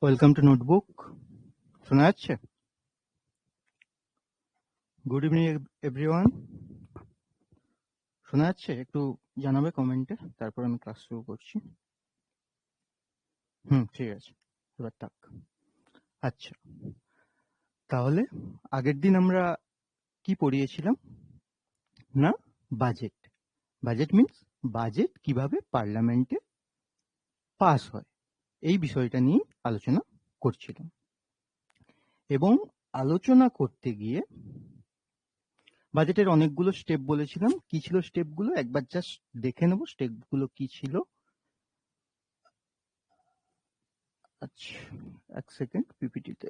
Welcome to notebook. শোনা যাচ্ছে? Good evening everyone. শোনা যাচ্ছে? একটু জানাবে কমেন্টে, তারপর আমি ক্লাস শুরু করছি। ঠিক আছে, এবার থাক। আচ্ছা, তাহলে আগের দিন আমরা কি পড়িয়েছিলাম না? বাজেট। বাজেট মিন্স বাজেট কিভাবে পার্লামেন্টে পাস হয়, এই বিষয়টা নিয়ে আলোচনা করছিলাম। এবং আলোচনা করতে গিয়ে বাজেটের অনেকগুলো স্টেপ বলেছিলাম। কি ছিল স্টেপগুলো একবার জাস্ট দেখে নেবো স্টেপগুলো কি ছিল। আচ্ছা, এক সেকেন্ড, পিপিটিতে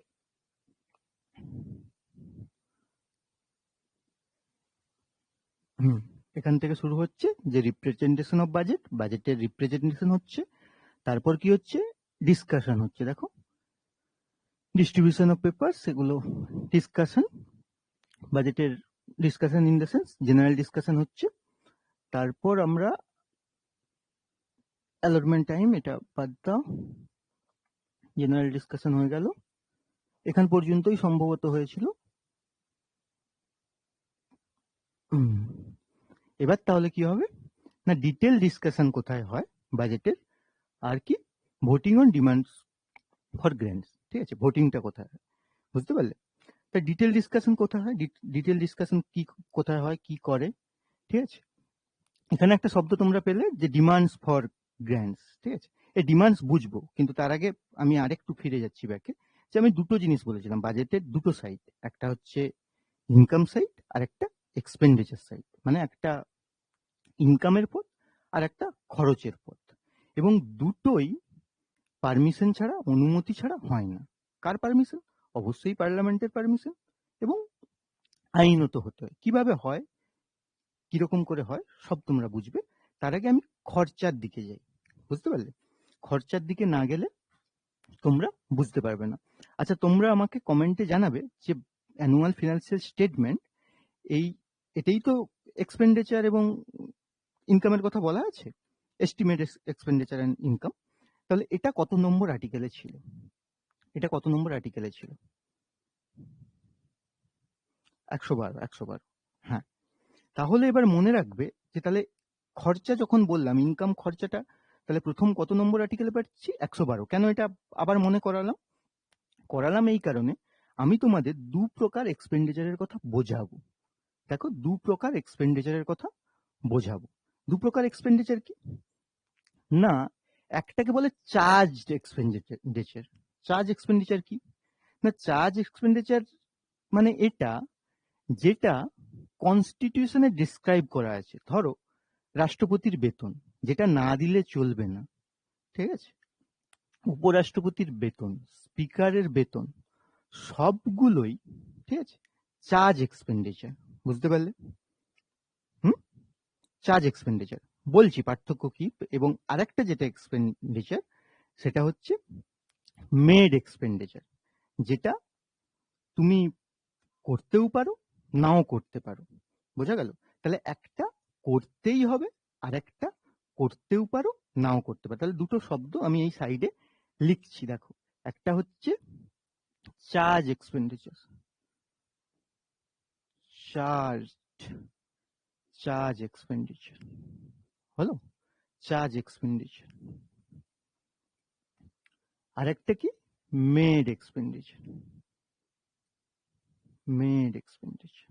এখান থেকে শুরু হচ্ছে যে রিপ্রেজেন্টেশন অফ বাজেট, বাজেটের রিপ্রেজেন্টেশন হচ্ছে, তারপর কি হচ্ছে, ডিসকাশন হচ্ছে। দেখো, ডিস্ট্রিবিউশন অফ পেপার, সেগুলো ডিসকাশন, বাজেটের discussion in the sense general discussion হচ্ছে। তারপর আমরা অ্যালটমেন্ট টাইম, এটা বাদ দাও, জেনারেল ডিসকাশন হয়ে গেল, এখান পর্যন্তই সম্ভবত হয়েছিল। এবার তাহলে কি হবে না, ডিটেল ডিসকাশন কোথায় হয় বাজেটের, আর কি voting on demands for grants. ঠিক আছে, ভোটিংটা কোথায় হয় বুঝতে পারলে। তা ডিটেল ডিসকাশন কোথায় হয়, ডিটেল ডিসকাশন কি কোথায় হয়, কি করে। ঠিক আছে, এখানে একটা শব্দ তোমরা পেলে যে ডিমান্ডস ফর গ্র্যান্টস। ঠিক আছে, এই ডিমান্ডস বুঝবো, কিন্তু তার আগে আমি আরেকটু ফিরে যাচ্ছি ব্যাকে, যে আমি দুটো জিনিস বলেছিলাম বাজেটের দুটো সাইড, একটা হচ্ছে ইনকাম সাইড আর একটা এক্সপেন্ডিচার সাইড, মানে একটা ইনকামের পথ আর একটা খরচের পথ, এবং দুটোই পারমিশন ছাড়া, অনুমতি ছাড়া হয় না। কার পারমিশন? অবশ্যই পার্লামেন্টের পারমিশন, এবং আইনত হতে হয়। কিভাবে হয়, কিরকম করে হয়, সব তোমরা বুঝবে। তার আগে আমি খরচার দিকে যাই, বুঝতে পারলে। খরচার দিকে না গেলে তোমরা বুঝতে পারবে না। আচ্ছা, তোমরা আমাকে কমেন্টে জানাবে যে অ্যানুয়াল ফিনান্সিয়াল স্টেটমেন্ট, এটাই তো এক্সপেন্ডিচার এবং ইনকামের কথা বলা আছে, এস্টিমেট এক্সপেন্ডিচার অ্যান্ড ইনকাম। তাহলে এটা কত নম্বর আর্টিকেলে ছিল? এটা কত নম্বর আর্টিকেলে ছিল? 112, 112। হ্যাঁ, তাহলে এবার মনে রাখবে যে তাহলে খরচা যখন বললাম, ইনকাম খরচাটা, তাহলে প্রথম কত নম্বর আর্টিকেলে পাচ্ছি? 112। কেন এটা আবার মনে করালাম এই কারণে, আমি তোমাদের দু প্রকার এক্সপেন্ডিচারের কথা বোঝাবো। দেখো, দু প্রকার এক্সপেন্ডিচারের কথা বোঝাবো। দু প্রকার এক্সপেন্ডিচার কি না, একটাকে বলে চার্জড এক্সপেন্ডিচার। চার্জ এক্সপেন্ডিচার কি না, চার্জ এক্সপেন্ডিচার মানে এটা যেটা কনস্টিটিউশনে ডিসক্রাইব করা আছে। ধরো রাষ্ট্রপতির বেতন, যেটা না দিলে চলবে না, ঠিক আছে, উপরাষ্ট্রপতির বেতন, স্পিকারের বেতন, সবগুলোই, ঠিক আছে, চার্জ এক্সপেন্ডিচার। বুঝতে পারলে? চার্জ এক্সপেন্ডিচার বলছি পার্থক্য কি। এবং আরেকটা যেটা এক্সপেন্ডিচার, সেটা হচ্ছে মেড এক্সপেন্ডিচার, যেটা তুমি করতেও পারো, নাও করতে পারো। বোঝা গেল? তাহলে একটা করতেই হবে, আর একটা করতেও পারো, নাও করতে পারো। তাহলে দুটো শব্দ আমি এই সাইডে লিখছি, দেখো। একটা হচ্ছে charge expenditure, charge charge expenditure হলো, চার্জ এক্সপেন্ডিচার। আরেকটা কি? Made expenditure, made expenditure,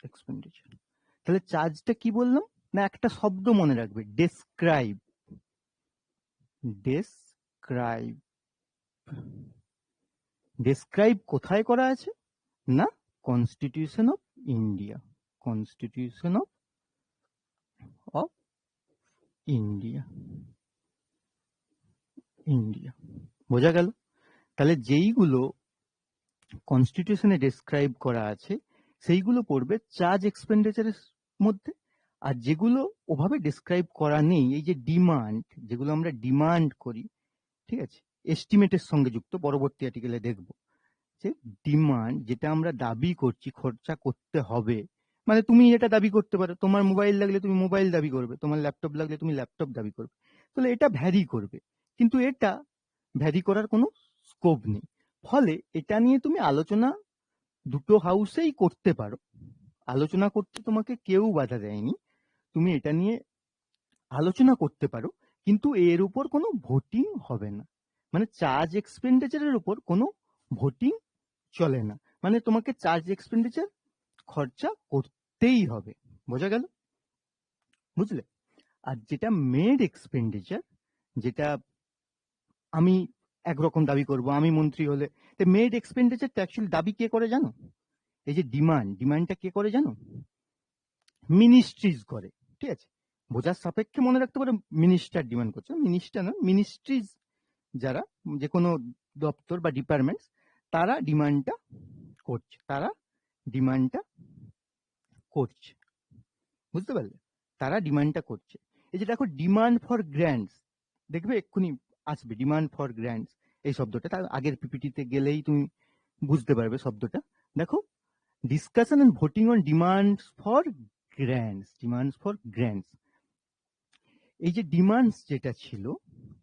expenditure. তাহলে চার্জটা কি বললাম না, একটা শব্দ মনে রাখবে, ডেসক্রাইব। ডেসক্রাইব, ডেসক্রাইব কোথায় করা আছে না, constitution of India, constitution of India, India. বোঝা গেল? তাহলে যেইগুলো কনস্টিটিউশনে ডেসক্রাইব করা আছে সেইগুলো পড়বে চার্জ এক্সপেন্ডিচারের মধ্যে। আর যেগুলো ওভাবে ডেসক্রাইব করা নেই, এই যে ডিমান্ড, যেগুলো আমরা ডিমান্ড করি, ঠিক আছে, এস্টিমেটের সঙ্গে যুক্ত, পরবর্তী আর্টিকেলে দেখবো যে ডিমান্ড, যেটা আমরা দাবি করছি খরচা করতে হবে, মানে তুমি এটা দাবি করতে পারো, তোমার মোবাইল লাগলে তুমি মোবাইল দাবি করবে, তোমার ল্যাপটপ লাগলে তুমি ল্যাপটপ দাবি করবে। তাহলে এটা ভ্যারি করবে, কিন্তু এটা ভ্যারি করার কোনো স্কোপ নেই। ফলে এটা নিয়ে তুমি আলোচনা দুটো হাউসেই করতে পারো, আলোচনা করতে তোমাকে কেউ বাধা দেয়নি, তুমি এটা নিয়ে আলোচনা করতে পারো, কিন্তু এর উপর কোনো ভোটিং হবে না। মানে চার্জ এক্সপেন্ডিচারের উপর কোনো ভোটিং চলে না, মানে তোমাকে চার্জ এক্সপেন্ডিচার খরচা করতেই হবে। বোঝা গেল? বুঝলে? আর যেটা মেড এক্সপেন্ডিচার, যেটা আমি একরকম দাবি করব, আমি মন্ত্রী হলে, মেড এক্সপেন্ডিচারটা অ্যাকচুয়ালি দাবি কে করে জানো? এই যে ডিমান্ডটা কে করে জানো? মিনিস্ট্রিজ করে। ঠিক আছে, বোঝার সাপেক্ষে মনে রাখতে পারো মিনিস্টার ডিমান্ড করছে, মিনিস্টার না, মিনিস্ট্রিজ যারা, যে কোনো দপ্তর বা ডিপার্টমেন্টস, তারা ডিমান্ডটা করছে। বুঝতে পারলে? তারা ডিমান্ডটা করছে। এই যে দেখো ডিমান্ড ফর গ্র্যান্টস, দেখবে এক্ষুনি আসবে ডিমান্ড ফর গ্র্যান্টস এই শব্দটা, তার আগের পিপিটিতে গেলেই তুমি বুঝতে পারবে শব্দটা। দেখো, discussion and voting on demands for grants. এই যে ডিমান্ডস যেটা ছিল,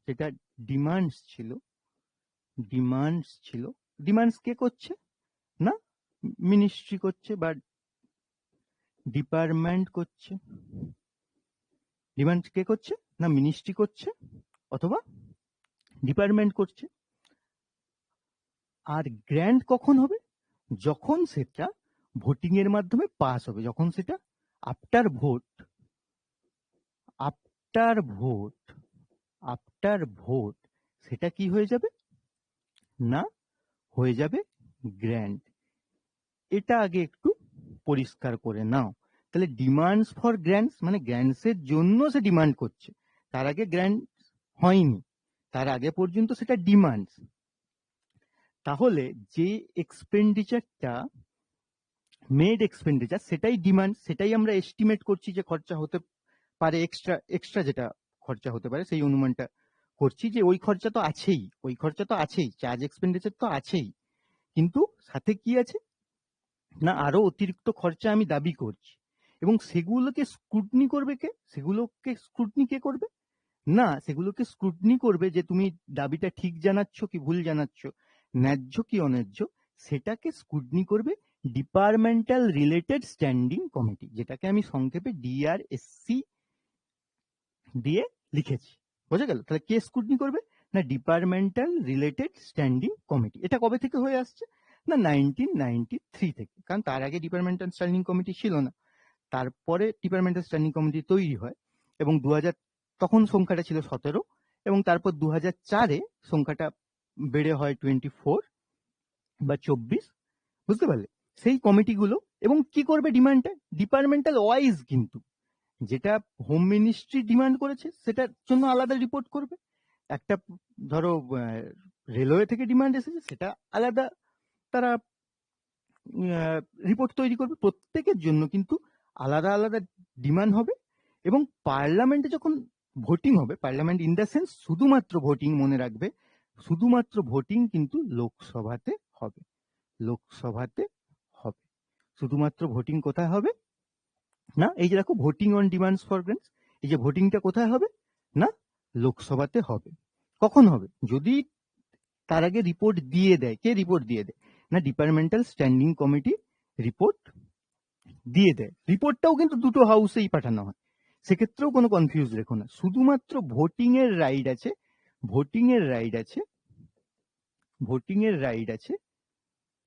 যেটা ডিমান্ডস ছিল, ডিমান্ডস কে করছে? না মিনিস্ট্রি করছে বা ডিপার্টমেন্ট করছে। ডিমান্ড কে করছে? না মিনিস্ট্রি করছে অথবা ডিপার্টমেন্ট করছে। আর গ্র্যান্ট কখন হবে? যখন সেটা ভোটিং এর মাধ্যমে পাস হবে, যখন সেটা আফটার ভোট সেটা কি হয়ে যাবে? না হয়ে যাবে গ্র্যান্ট। এটা আগে একটু পরিষ্কার করে নাও। তাহলে ডিমান্ডস ফর গ্র্যান্টস মানে গ্র্যান্টস এর জন্য সে ডিমান্ড করছে, তার আগে গ্র্যান্ট হয়নি, তার আগে পর্যন্ত সেটা ডিমান্ডস। তাহলে যে এক্সপেন্ডিচারটা মেড এক্সপেন্ডিচার সেটাই ডিমান্ড, সেটাই আমরা এস্টিমেট করছি যে খরচা হতে পারে, এক্সট্রা যেটা খরচা হতে পারে সেই অনুমানটা করছি, যে ওই খরচা তো আছেই, চার্জ এক্সপেন্ডিচার তো আছেই, কিন্তু সাথে কি আছে না আরো অতিরিক্ত খরচা আমি দাবি করছি। এবং সেগুলোকে স্ক্রুটনি করবে কে? কে করবে? না, সেগুলোকে স্ক্রুটনি করবে যে তুমি দাবিটা ঠিক জানাচ্ছ কি ভুল জানাচ্ছ, ন্যায্য কি অন্যায্য, সেটাকে স্ক্রুটনি করবে ডিপার্টমেন্টাল রিলেটেড স্ট্যান্ডিং কমিটি, যেটাকে আমি সংক্ষেপে ডিআরএসসি দিয়ে লিখেছি। বোঝা গেল? তাহলে কে স্ক্রুটনি করবে? না ডিপার্টমেন্টাল রিলেটেড স্ট্যান্ডিং কমিটি। এটা কবে থেকে হয়ে আসছে? না 1993 থেকে, কারণ তার আগে ডিপার্টমেন্টাল স্ট্যান্ডিং কমিটি ছিল না, তারপরে ডিপার্টমেন্টাল স্ট্যান্ডিং কমিটি তৈরি হয়, এবং 2000 তখন সংখ্যাটা ছিল 17, এবং তারপর 2004-এ সংখ্যাটা বেড়ে হয় 24 বা 24। বুঝতে পারলে? সেই কমিটিগুলো এবং কি করবে ডিমান্ডটা ডিপার্টমেন্টাল ওয়াইজ, কিন্তু যেটা হোম মিনিস্ট্রি ডিমান্ড করেছে সেটার জন্য আলাদা রিপোর্ট করবে, একটা ধরো রেলওয়ে থেকে ডিমান্ড এসেছে সেটা আলাদা তারা রিপোর্ট তৈরি করবে, প্রত্যেকের জন্য কিন্তু আলাদা আলাদা ডিমান্ড হবে। এবং পার্লামেন্টে যখন ভোটিং হবে, পার্লামেন্ট ইন দ্য সেন্স শুধুমাত্র ভোটিং, মনে রাখবে শুধুমাত্র ভোটিং কিন্তু লোকসভাতে হবে, শুধুমাত্র ভোটিং কোথায় হবে? না এই যে দেখো voting on demands for grants, এই যে ভোটিংটা কোথায় হবে? না লোকসভাতে হবে। কখন হবে? যদি তার আগে রিপোর্ট দিয়ে দেয়। কে রিপোর্ট দিয়ে দেয়? না ডিপার্টমেন্টাল স্ট্যান্ডিং কমিটি রিপোর্ট দিয়ে দেয়। রিপোর্টটাও কিন্তু দুটো হাউসেই পাঠানো হয়, সেক্ষেত্রেও কোনো কনফিউজ রেখো না। শুধুমাত্র ভোটিং এর রাইট আছে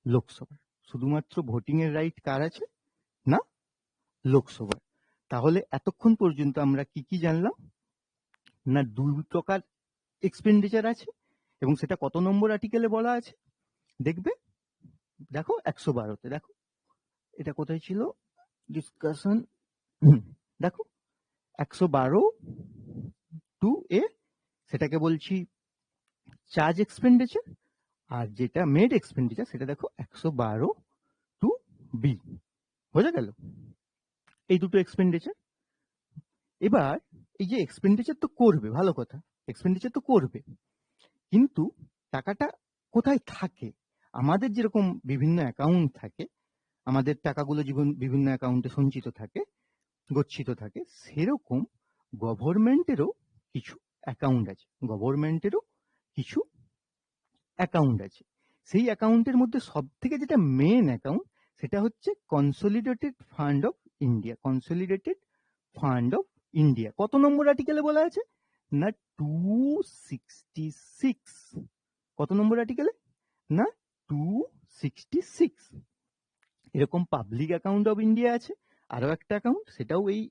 লোকসভার, শুধুমাত্র ভোটিং এর রাইট কার আছে? না লোকসভার। তাহলে এতক্ষণ পর্যন্ত আমরা কি কি জানলাম? না দুই প্রকার এক্সপেন্ডিচার আছে, এবং সেটা কত নম্বর আর্টিকেলে বলা আছে দেখবে, দেখো 112-তে। দেখো এটা কোথায় ছিল ডিসকাশন, দেখো 112(2)(a, সেটাকে বলছি চার্জ এক্সপেন্ডিচার, আর যেটা মেড এক্সপেন্ডিচার সেটা দেখো 112(2)(b। বোঝা গেল? এই দুটো এক্সপেন্ডিচার। এবার এই যে এক্সপেন্ডিচার তো করবে, ভালো কথা, এক্সপেন্ডিচার তো করবে, কিন্তু টাকাটা কোথায় থাকে? আমাদের যেরকম বিভিন্ন অ্যাকাউন্ট থাকে, আমাদের টাকাগুলো জীবন বিভিন্ন অ্যাকাউন্টে সঞ্চিত থাকে, গচ্ছিত থাকে, সেরকম গভর্নমেন্টেরও কিছু অ্যাকাউন্ট আছে, গভর্নমেন্টেরও কিছু অ্যাকাউন্ট আছে। সেই অ্যাকাউন্টের মধ্যে সব থেকে যেটা মেন অ্যাকাউন্ট সেটা হচ্ছে consolidated fund of India. Consolidated fund of India কত নম্বর আর্টিকেলে বলা আছে না 266। কত নম্বর আর্টিকেলে না 266। এরকম পাবলিক অ্যাকাউন্ট অফ ইন্ডিয়া আছে আরো একটা অ্যাকাউন্ট, সেটাও এই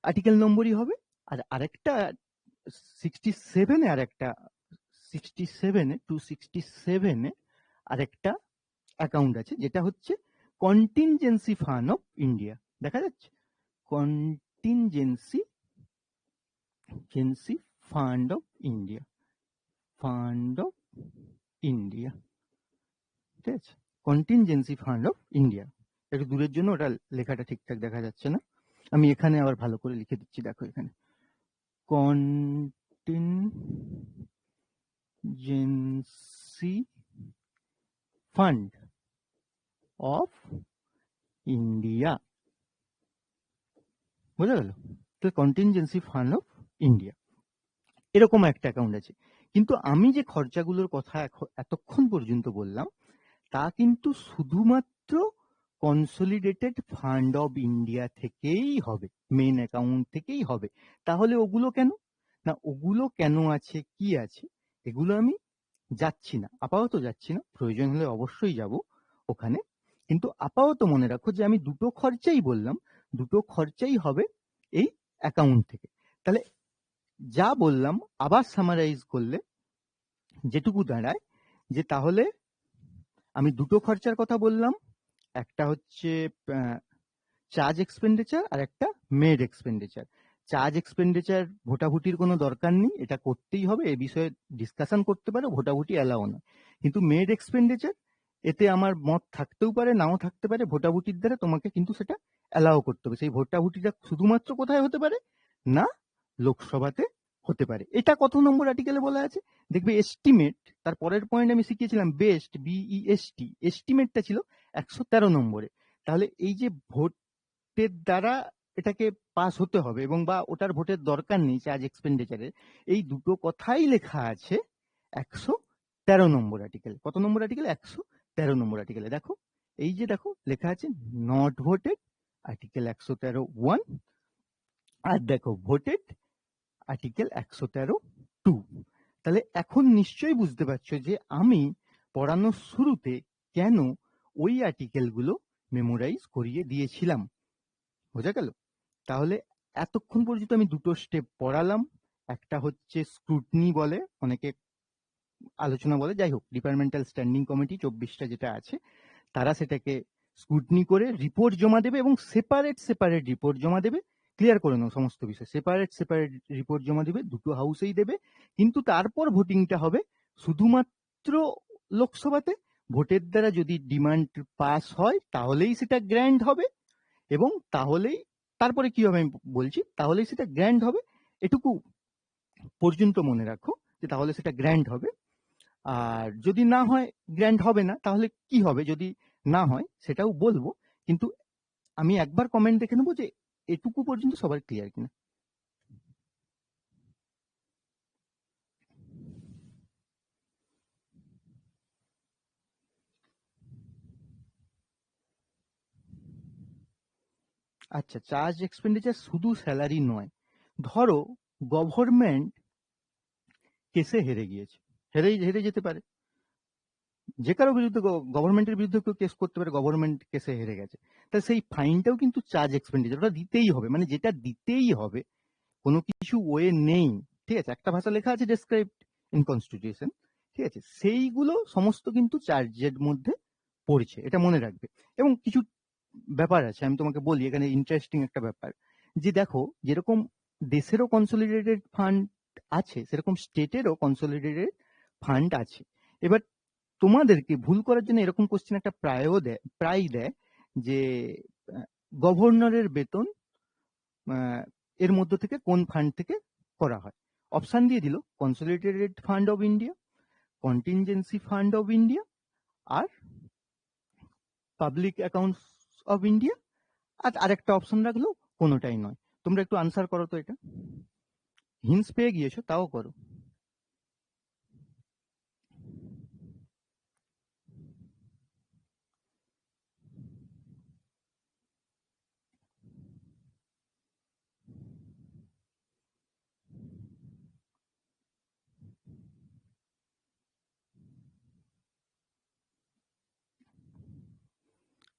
আর্টিকেল নম্বরই হবে। আর আরেকটা 67-এ আরেকটা 67-এ 267-এ আরেকটা অ্যাকাউন্ট আছে যেটা হচ্ছে কন্টিনজেন্সি ফান্ড অফ ইন্ডিয়া। দেখা যাচ্ছে contingency fund of India, fund of India, ঠিক আছে, কন্টিনজেন্সি ফান্ড অফ ইন্ডিয়া। একটু দূরের জন্য ওটা লেখাটা ঠিকঠাক দেখা যাচ্ছে না, আমি এখানে আবার ভালো করে লিখে দিচ্ছি। দেখো এখানে কন্টিনজেন্সি ফান্ড অফ ইন্ডিয়া, বোঝা গেল? তো কন্টিনজেন্সি ফান্ড অফ ইন্ডিয়া এরকম একটা অ্যাকাউন্ট আছে। কিন্তু আমি যে খরচাগুলোর কথা এতক্ষণ পর্যন্ত বললাম তা কিন্তু শুধুমাত্র কনসলিডেটেড ফান্ড অফ ইন্ডিয়া থেকেই হবে, মেইন অ্যাকাউন্ট থেকেই হবে। তাহলে ওগুলো কেন না, ওগুলো কেন আছে কি আছে এগুলো আমি যাচ্ছি না, আপাতত যাচ্ছি না, প্রয়োজন হলে অবশ্যই যাব ওখানে। কিন্তু আপাতত মনে রাখো যে আমি দুটো খরচাই বললাম, দুটো খরচাই হবে এই অ্যাকাউন্ট থেকে। তাহলে যা বললাম আবার সামারাইজ করলে যেটুকু দাঁড়ায় যে তাহলে আমি দুটো খরচার কথা বললাম, একটা হচ্ছে চার্জ এক্সপেন্ডিচার আর একটা মেড এক্সপেন্ডিচার। চার্জ এক্সপেন্ডিচার ভোটাভুটির কোনো দরকার নেই, এটা করতেই হবে, এ বিষয়ে ডিসকাশন করতে পারো, ভোটাভুটি অ্যালাও না। কিন্তু মেড এক্সপেন্ডিচার এতে আমার মত থাকতেও পারে নাও থাকতে পারে, ভোটাভুটির দ্বারা তোমাকে কিন্তু সেটা অ্যালাও করতে হবে। সেই ভোটাভুটিটা শুধুমাত্র কোথায় হতে পারে না লোকসভাতে হতে পারে। এটা কত নম্বর আর্টিকেলে বলা আছে দেখবে, এস্টিমেট, তার পরের পয়েন্ট আমি শিখিয়েছিলাম বেস্ট, বিইএসটি, এস্টিমেটটা ছিল 113 নম্বরে। তাহলে এই যে ভোটের দ্বারা এটাকে পাস হতে হবে এবং বা ওটার ভোটের দরকার নেই চার্জ এক্সপেন্ডিচারের, এই দুটো কথাই লেখা আছে 113 নম্বর আর্টিকেল। কত নম্বর আর্টিকেল? 113 নম্বর আর্টিকেলে। দেখো এই যে দেখো লেখা আছে নট ভোটেড আর্টিকেল 113(1), আর দেখো ভোটেড আর্টিকেল 113(2). তাহলে এখন নিশ্চয়ই বুঝতে পারছো যে আমি পড়ানোর শুরুতে কেন ওই আর্টিকেলগুলো মেমোরাইজ করিয়ে দিয়েছিলাম। বোঝা গেল? তাহলে এতক্ষণ পর্যন্ত আমি দুটো স্টেপ পড়ালাম, একটা হচ্ছে স্ক্রুটনি বলে, অনেকে আলোচনা বলে, যাই হোক ডিপার্টমেন্টাল স্ট্যান্ডিং কমিটি 24টা যেটা আছে তারা সেটাকে স্ক্রুটনি করে রিপোর্ট জমা দেবে এবং সেপারেট রিপোর্ট জমা দেবে। ক্লিয়ার করে নাও সমস্ত বিষয়, সেপারেট রিপোর্ট জমা দেবে, দুটো হাউসেই দেবে। কিন্তু তারপর ভোটিংটা হবে শুধুমাত্র লোকসভাতে। ভোটের দ্বারা যদি ডিমান্ড পাস হয় তাহলেই সেটা গ্র্যান্ড হবে, এবং তাহলেই তারপরে কি হবে আমি বলছি, তাহলেই সেটা গ্র্যান্ড হবে। এটুকু পর্যন্ত মনে রাখো যে তাহলে সেটা গ্র্যান্ড হবে। আর যদি না হয় গ্র্যান্ড হবে না, তাহলে কি হবে যদি না হয় সেটাও বলবো। কিন্তু আমি একবার কমেন্ট দেখে নেবো যে এটুকু পর্যন্ত সবার ক্লিয়ার কিনা। আচ্ছা, চার্জ এক্সপেন্ডিচার শুধু স্যালারি নয়, ধরো গভর্নমেন্ট কেসে হেরে গিয়েছে, হেরে যেতে পারে, যে কারো বিরুদ্ধে, গভর্নমেন্টের বিরুদ্ধে কেউ কেস করতে পারে, গভর্নমেন্ট কেসে হেরে গেছে, তাহলে সেই ফাইনটাও কিন্তু চার্জ এক্সপেন্ডিচার, ওটা দিতেই হবে, মানে যেটা দিতেই হবে, কোনো কিছু ওয়ে নেই। ঠিক আছে, একটা ভাষা লেখা আছে ডেসক্রাইবড ইন কনস্টিটিউশন, ঠিক আছে, সেইগুলো সমস্ত কিন্তু চার্জের মধ্যে পড়ছে, এটা মনে রাখবে। এবং কিছু ব্যাপার আছে আমি তোমাকে বলি এখানে, ইন্টারেস্টিং একটা ব্যাপার, যে দেখো যেরকম দেশেরও কনসলিডেটেড ফান্ড আছে সেরকম স্টেটেরও কনসলিডেটেড ফান্ড আছে। এবার তোমাদেরকে ভুল করার জন্য এরকম কোশ্চেন একটা প্রায় দেয় যে গভর্নরের বেতন এর মধ্য থেকে কোন ফান্ড থেকে করা হয়। অপশন দিয়ে দিল consolidated fund of India, contingency fund of India, আর পাবলিক অ্যাকাউন্টস অফ ইন্ডিয়া, আর আরেকটা অপশন রাখলো কোনোটাই নয়। তোমরা একটু আনসার করো তো এটা হিন্টস পেয়ে গিয়েছো, তাও করো।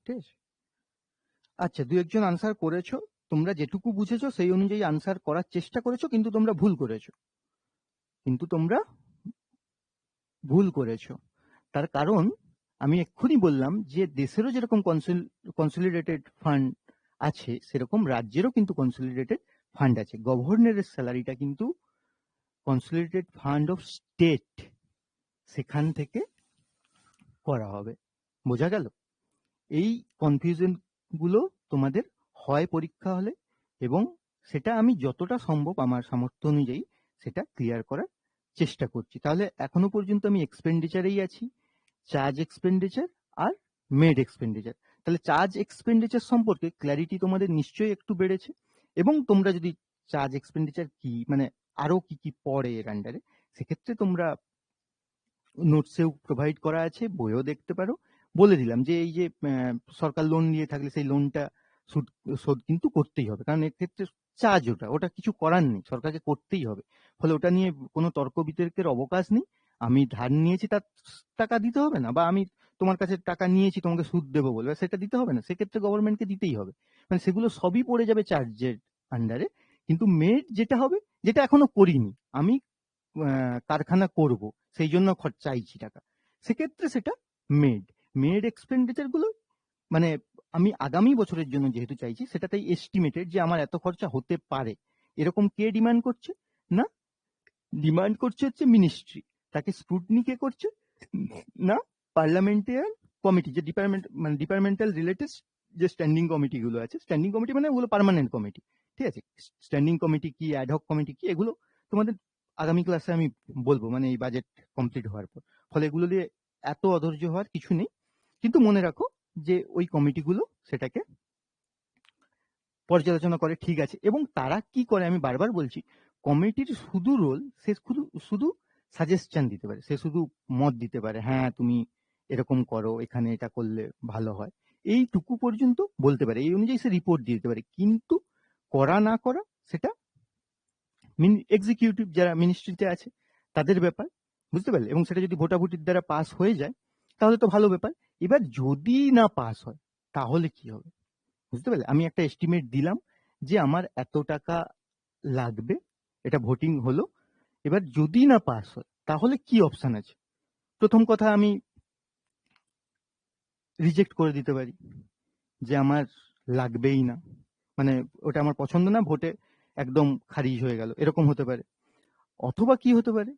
ঠিক আছে, আচ্ছা, দু একজন আনসার করেছো, তোমরা যেটুকু বুঝেছো সেই অনুযায়ী আনসার করার চেষ্টা করেছো, কিন্তু তোমরা ভুল করেছো। তার কারণ আমি এক্ষুনি বললাম যে দেশেরও যেরকম কনসলিডেটেড ফান্ড আছে, সেরকম রাজ্যেরও কিন্তু কনসলিডেটেড ফান্ড আছে। গভর্নরের স্যালারিটা কিন্তু কনসলিডেটেড ফান্ড অফ স্টেট, সেখান থেকে করা হবে। বোঝা গেল? এই কনফিউশন গুলো তোমাদের হয় পরীক্ষা হলে, এবং সেটা আমি যতটা সম্ভব আমার সামর্থ্য অনুযায়ী সেটা ক্লিয়ার করার চেষ্টা করছি। তাহলে এখনো পর্যন্ত আমি এক্সপেন্ডিচারেই আছি, charge expenditure are made expenditure. তাহলে চার্জ এক্সপেন্ডিচার সম্পর্কে ক্ল্যারিটি তোমাদের নিশ্চয়ই একটু বেড়েছে, এবং তোমরা যদি চার্জ এক্সপেন্ডিচার কি মানে আরো কি কি পড়ে এর আন্ডারে, সেক্ষেত্রে তোমরা নোটসেও প্রোভাইড করা আছে, বইও দেখতে পারো। বলে দিলাম যে এই যে সরকার লোন নিয়ে থাকলে সেই লোনটা শোধ কিন্তু করতেই হবে, কারণ এর ক্ষেত্রে চার্জ ওটা কিছু করার নেই, সরকারকে করতেই হবে। ফলে ওটা নিয়ে কোনো তর্ক বিতর্কের অবকাশ নেই। আমি ধার নিয়েছি তার টাকা দিতে হবে না, বা আমি তোমার কাছে টাকা নিয়েছি তোমাকে সুদ দেবো বলবে সেটা দিতে হবে না, সেক্ষেত্রে গভর্নমেন্টকে দিতেই হবে। মানে সেগুলো সবই পড়ে যাবে চার্জের আন্ডারে। কিন্তু মেড যেটা হবে, যেটা এখনো করিনি আমি, কারখানা করব, সেই জন্য চাইছি টাকা, সেক্ষেত্রে সেটা মেড এক্সপেন্ডিচার গুলো মানে আমি আগামী বছরের জন্য যেহেতু চাইছি, সেটাতেই এস্টিমেটেড যে আমার এত খরচা হতে পারে, এরকম কে ডিমান্ড করছে? না, ডিমান্ড করছে হচ্ছে মিনিস্ট্রি। তাকে স্ক্রুটনি কে করছে? না, পার্লামেন্টারিয়ান কমিটি, যে ডিপার্টমেন্টাল রিলেটেড যে স্ট্যান্ডিং কমিটি গুলো আছে, স্ট্যান্ডিং কমিটি মানে ওগুলো পার্মানেন্ট কমিটি। ঠিক আছে, স্ট্যান্ডিং কমিটি কি, অ্যাডহক কমিটি কি, এগুলো তোমাদের আগামী ক্লাসে আমি বলবো, মানে এই বাজেট কমপ্লিট হওয়ার পর। ফলে এগুলো নিয়ে এত অধৈর্য হওয়ার কিছু নেই, কিন্তু মনে রাখো যে ওই কমিটিগুলো সেটাকে পর্যালোচনা করে, ঠিক আছে। এবং তারা কি করে আমি বারবার বলছি, কমিটির শুধু রোল, সে শুধু সাজেশন দিতে পারে, সে শুধু মত দিতে পারে, হ্যাঁ তুমি এরকম করো, এখানে এটা করলে ভালো হয়, এইটুকু পর্যন্ত বলতে পারে, এই অনুযায়ী সে রিপোর্ট দিতে পারে। কিন্তু করা না করা সেটা এক্সিকিউটিভ যারা মিনিস্ট্রিতে আছে তাদের ব্যাপার, বুঝতে পারলে? এবং সেটা যদি ভোটাভুটির দ্বারা পাস হয়ে যায় তাহলে তো ভালো ব্যাপার। এবার যদি না পাস হয় তাহলে কি হবে, বুঝতে পারলে? আমি একটা এস্টিমেট দিলাম যে আমার এত টাকা লাগবে, এটা ভোটিং হলো। এবার যদি না পাস হয় তাহলে কি অপশন আছে? প্রথম কথা, আমি রিজেক্ট করে দিতে পারি যে আমার লাগবেই না, মানে ওটা আমার পছন্দ না, ভোটে একদম খারিজ হয়ে গেল, এরকম হতে পারে। অথবা কি হতে পারে,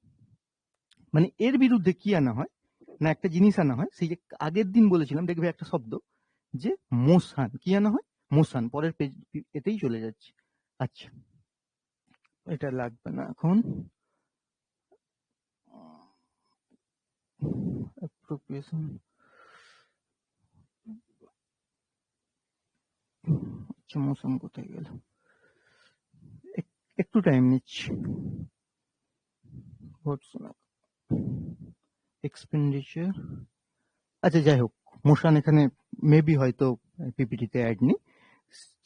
মানে এর বিরুদ্ধে কি আনা হয় না, একটা জিনিস আনা হয়, সেই যে আগের দিন বলেছিলাম, দেখবে একটা শব্দ যে মোশন, কি আনা হয়? মোশন। পরের পেজ এতেই চলে যাচ্ছে। আচ্ছা, এটা লাগবে না এখন। অ্যাপ্রোপ্রিয়েশন, আচ্ছা মোশন কোথায় গেল, একটু টাইম নিচ্ছি। এক্সপেন্ডিচার, আচ্ছা যাই হোক, মোশন এখানে মেবি হয়তো পিপিটিতে অ্যাড নেই,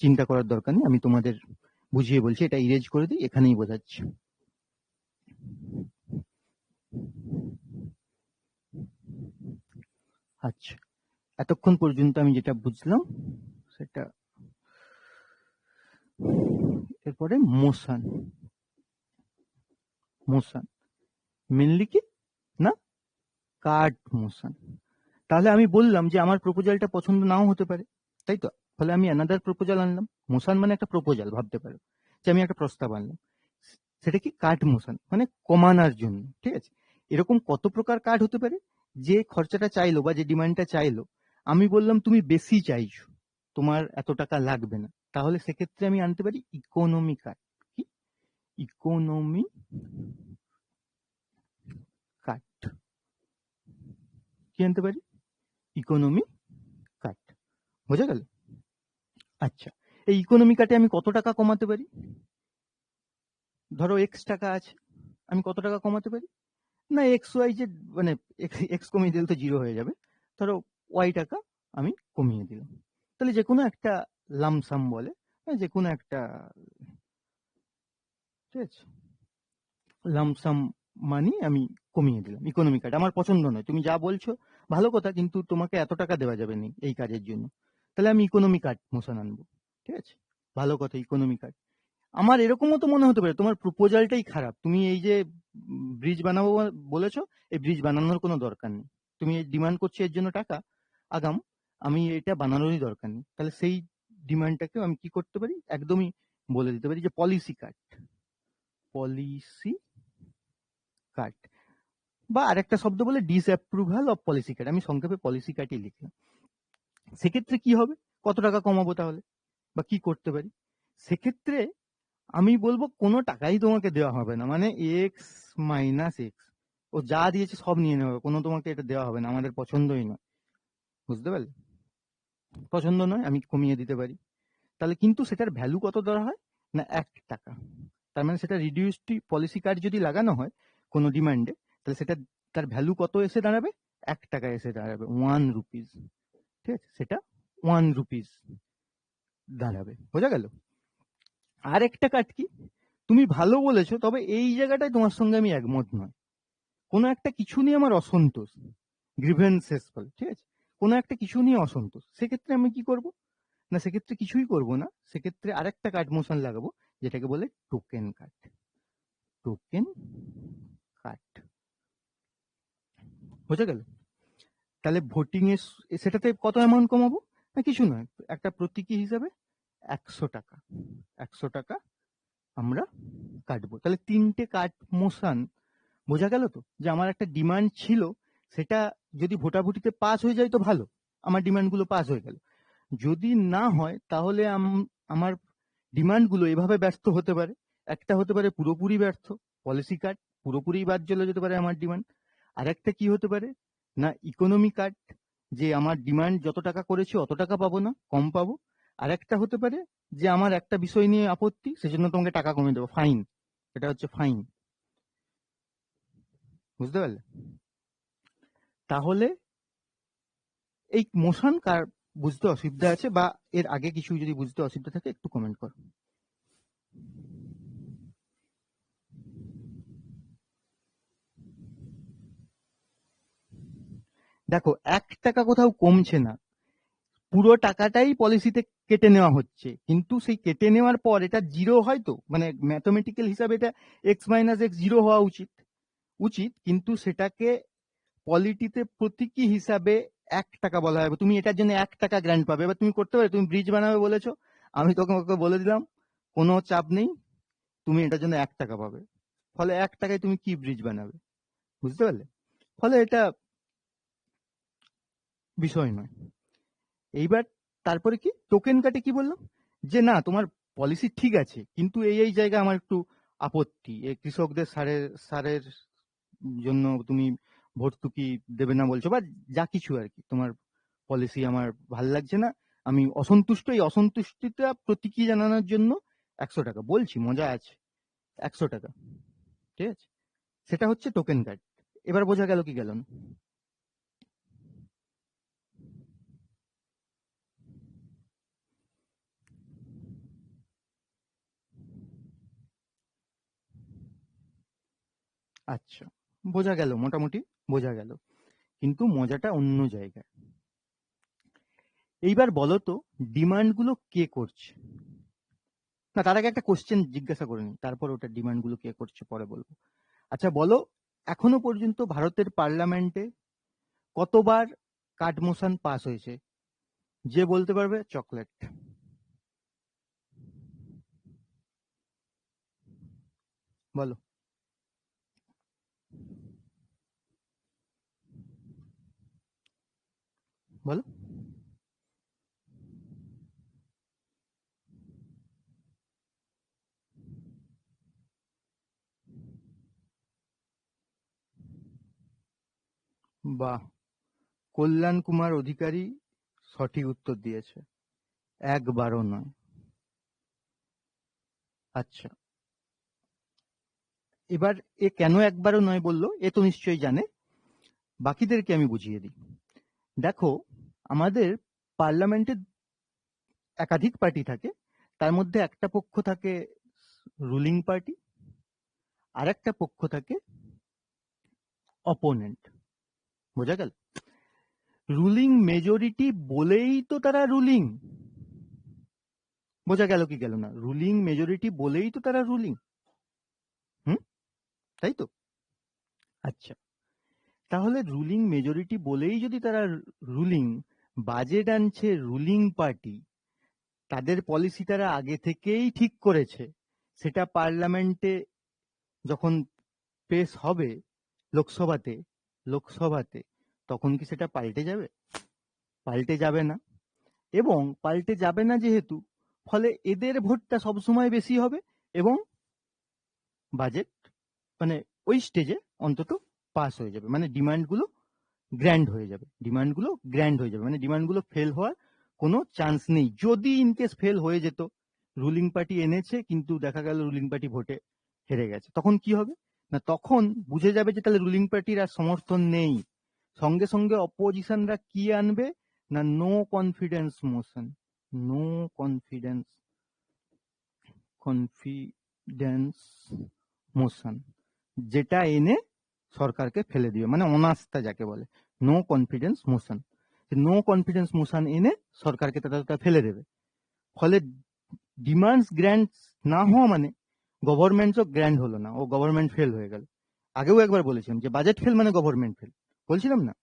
চিন্তা করার দরকার নেই, আমি তোমাদের বুঝিয়ে বলছি, এটা ইরেজ করে দিই, এখানেই বোঝাচ্ছি। আচ্ছা, এতক্ষণ পর্যন্ত আমি যেটা বুঝলাম সেটা, এরপরে মোশন, মেনলি কি না, কার্ড মোশন। তাহলে আমি বললাম যে আমার প্রপোজালটা পছন্দ নাও হতে পারে, তাই তো? ফলে আমি অ্যানাদার প্রপোজাল আনলাম। মোশন মানে একটা প্রপোজাল, ভাবতে পারো যে আমি একটা প্রস্তাব আনলাম, সেটা কি কার্ড মোশন, মানে কমানোর জন্য। ঠিক আছে, এরকম কত প্রকার কার্ড হতে পারে? যে খরচাটা চাইলো বা যে ডিমান্ডটা চাইলো, আমি বললাম তুমি বেশি চাইছো, তোমার এত টাকা লাগবে না, তাহলে সেক্ষেত্রে আমি আনতে পারি ইকোনমি কার্ড। কি ইকোনমি কার্ড, কি আনতে পারি? Economy card. বোঝা গেল? আচ্ছা, এই ইকোনমি কার্ডে আমি কত টাকা কমাতে পারি? ধরো এক্স টাকা আছে, আমি কত টাকা কমাতে পারি? না এক্স ওয়াই জেড, মানে এক্স কমিয়ে দিলে তো জিরো হয়ে যাবে, ধরো ওয়াই টাকা আমি কমিয়ে দিলাম। তাহলে যে কোনো একটা লামসাম বলে, যে কোনো একটা, ঠিক আছে, লামসাম মানি আমি কমিয়ে দিলাম। ইকোনমি কার্ড আমার পছন্দ নয়, তুমি যা বলছো ভালো কথা, কিন্তু তোমাকে এত টাকা দেওয়া যাবে না এই কাজের জন্য, তাহলে আমি ইকোনমি কার্ড মোশন আনবো। ঠিক আছে, ভালো কথা, ইকোনমি কার্ড। আমার এরকমও তো মনে হতে পারে তোমার প্রপোজালটাই খারাপ, তুমি এই যে ব্রিজ বানাবো বলেছো, এই ব্রিজ বানানোর কোনো দরকার নেই, তুমি ডিমান্ড করছো এর জন্য টাকা আগাম, আমি এটা বানানোরই দরকার নেই। তাহলে সেই ডিমান্ডটাকে আমি কি করতে পারি, একদমই বলে দিতে পারি যে পলিসি কার্ড, পলিসি কার্ড, বা আরেকটা শব্দ বলে ডিসঅ্যাপ্রুভাল অফ পলিসি কার্ড, আমি সংক্ষেপে পলিসি কার্ডই লিখলাম। সেক্ষেত্রে কি হবে, কত টাকা কমাবো তাহলে, বা কি করতে পারি? সেক্ষেত্রে আমি বলবো কোনো টাকাই তোমাকে দেওয়া হবে না, মানে এক্স মাইনাস এক্স, ও যা দিয়েছে সব নিয়ে নেবে, কোনো তোমাকে এটা দেওয়া হবে না, আমাদের পছন্দই নয়, বুঝতে পারলে? পছন্দ নয়, আমি কমিয়ে দিতে পারি। তাহলে কিন্তু সেটার ভ্যালু কত ধরা হয় না 1 টাকা, তার মানে সেটা রিডিউসড পলিসি কার্ড যদি লাগানো হয় কোনো ডিমান্ডে, তাহলে সেটা তার ভ্যালু কত এসে দাঁড়াবে, 1 টাকা এসে দাঁড়াবে, 1 রুপিস। ঠিক আছে, সেটা 1 রুপিস দাঁড়াবে, বোঝা গেল? আর একটা কার্ড কি, তুমি ভালো বলেছো, তবে এই জায়গাটায় তোমার সঙ্গে আমি একমত নয়। কোনো একটা কিছু নিয়ে আমার অসন্তোষ, গ্রিভেন্সেস বলে, ঠিক আছে, কোনো একটা কিছু নিয়ে অসন্তোষ, সেক্ষেত্রে আমি কি করব না, সেক্ষেত্রে কিছুই করব না, সেক্ষেত্রে আরেকটা কার্ড মোশন লাগাবো, যেটাকে বলে টোকেন কার্ড, টোকেন কার্ড, বোঝা গেল? তাহলে ভোটিং এর সেটাতে কত অ্যামাউন্ট কমাবো, না কিছু নয়, একটা প্রতীকী হিসাবে 100 টাকা, 100 টাকা আমরা কাটবো। তাহলে 3টে কার্ড মোশন, বোঝা গেল তো, যে আমার একটা ডিমান্ড ছিল, সেটা যদি ভোটাভুটিতে পাস হয়ে যায় তো ভালো, আমার ডিমান্ডগুলো পাস হয়ে গেল, যদি না হয় তাহলে আমার ডিমান্ডগুলো এভাবে ব্যর্থ হতে পারে। একটা হতে পারে পুরোপুরি ব্যর্থ, পলিসি কার্ড পুরোপুরি বাদ চলে যেতে পারে আমার ডিমান্ড। আর একটা কি হতে পারে না ইকোনমি কার্ড, যে আমার ডিমান্ড যত টাকা করেছি অত টাকা পাবো না, কম পাবো। আর একটা হতে পারে যে আমার একটা বিষয় নিয়ে আপত্তি, সেজন্য তোমাকে টাকা কমিয়ে দেবো, ফাইন, এটা হচ্ছে ফাইন, বুঝতে পারলে? তাহলে এই মোশন কার বুঝতে অসুবিধা আছে, বা এর আগে কিছু যদি বুঝতে অসুবিধা থাকে একটু কমেন্ট করো। দেখো 1 টাকা কোথাও কমছে না, পুরো টাকাটাই পলিসিতে কেটে নেওয়া হচ্ছে, কিন্তু সেই কেটে নেওয়ার পর এটা জিরো হয়, তো মানে ম্যাথমেটিক্যাল হিসাবে এটা এক্স মাইনাস এক্স জিরো হওয়া উচিত, কিন্তু সেটাকে পলিটিতে প্রতীকী হিসাবে 1 টাকা বলা হবে, তুমি এটার জন্য 1 টাকা গ্র্যান্ট পাবে। এবার তুমি করতে পারো, তুমি ব্রিজ বানাবে বলেছো, আমি তোমাকে বলে দিলাম কোনো চাপ নেই, তুমি এটার জন্য 1 টাকা পাবে, ফলে 1 টাকায় তুমি কি ব্রিজ বানাবে, বুঝতে পারলে? ফলে এটা বিষয় নয়। এইবার তারপরে কি টোকেন কাটে কি বললাম, যে না তোমার পলিসি ঠিক আছে, কিন্তু এই জায়গায় আমার একটু আপত্তি, এই কৃষকদের সারের সারের জন্য তুমি ভর্তুকি দেবে না বলছো, বা যা কিছু আর কি, তোমার পলিসি আমার ভাল লাগছে না, আমি অসন্তুষ্ট, এই অসন্তুষ্টিটা প্রতীকী জানানোর জন্য 100 টাকা বলছি, মজা আছে, 100 টাকা, ঠিক আছে, সেটা হচ্ছে টোকেন কার্ড। এবার বোঝা গেল কি গেল না? আচ্ছা, বোঝা গেল, মোটামুটি বোঝা গেল, কিন্তু মজাটা অন্য জায়গায়। এইবার বলো তো, ডিমান্ড গুলো কে করছে? না তার আগে একটা কোশ্চেন জিজ্ঞাসা করে নি, তারপর ওটা ডিমান্ড গুলো কে করছে পরে বলবো। আচ্ছা বলো, এখনো পর্যন্ত ভারতের পার্লামেন্টে কতবার কার্ড মোশন পাস হয়েছে? যে বলতে পারবে চকলেট। বলো, বলো। বাহ, কল্যাণ কুমার অধিকারী সঠিক উত্তর দিয়েছে, একবারও নয়। আচ্ছা, এবার এ কেন একবারও নয় বললো, এ তো নিশ্চয়ই জানে, বাকিদেরকে আমি বুঝিয়ে দিই। দেখো, আমাদের পার্লামেন্টে একাধিক পার্টি থাকে, তার মধ্যে একটা পক্ষ থাকে রুলিং পার্টি, আর একটা পক্ষ থাকে অপোনেন্ট। বোঝা গেল? রুলিং মেজরিটি বলেই তো তারা রুলিং। বোঝা গেল কি গেল না? রুলিং মেজরিটি বলেই তো তারা রুলিং। তাই তো? আচ্ছা, তাহলে রুলিং মেজরিটি বলেই যদি তারা রুলিং, বাজেট আনছে রুলিং পার্টি, তাদের পলিসি তারা আগে থেকেই ঠিক করেছে, সেটা পার্লামেন্টে যখন পেশ হবে লোকসভাতে, তখন কি সেটা পাল্টে যাবে? পাল্টে যাবে না। এবং পাল্টে যাবে না যেহেতু, ফলে এদের ভোটটা সবসময় বেশি হবে এবং বাজেট মানে ওই স্টেজে অন্তত পাস হয়ে যাবে, মানে ডিমান্ডগুলো গ্র্যান্ড হয়ে যাবে, মানে ডিমান্ডগুলো ফেল হওয়ার কোনো চান্স নেই। যদি ইনকেস ফেল হয়ে যেত, রুলিং পার্টি এনেছে কিন্তু দেখা গেল রুলিং পার্টি ভোটে হেরে গেছে, তখন কি হবে না? তখন বুঝে যাবে যে তাহলে রুলিং পার্টির আর সমর্থন নেই। সঙ্গে সঙ্গে অপোজিশনরা কি আনবে না, no confidence motion. No confidence confidence motion, যেটা এনে সরকারকে ফেলে দিবে, মানে অনাস্থা যাকে বলে, no confidence motion. No confidence motion এনে সরকারকে তারা ফেলে দেবে। ফলে ডিমান্ডস গ্র্যান্ড না হওয়া মানে গভর্নমেন্টও গ্র্যান্ড হলো না, ও গভর্নমেন্ট ফেল হয়ে গেল। আগেও একবার বলেছিলাম যে বাজেট ফেল মানে গভর্নমেন্ট ফেল, বলছিলাম না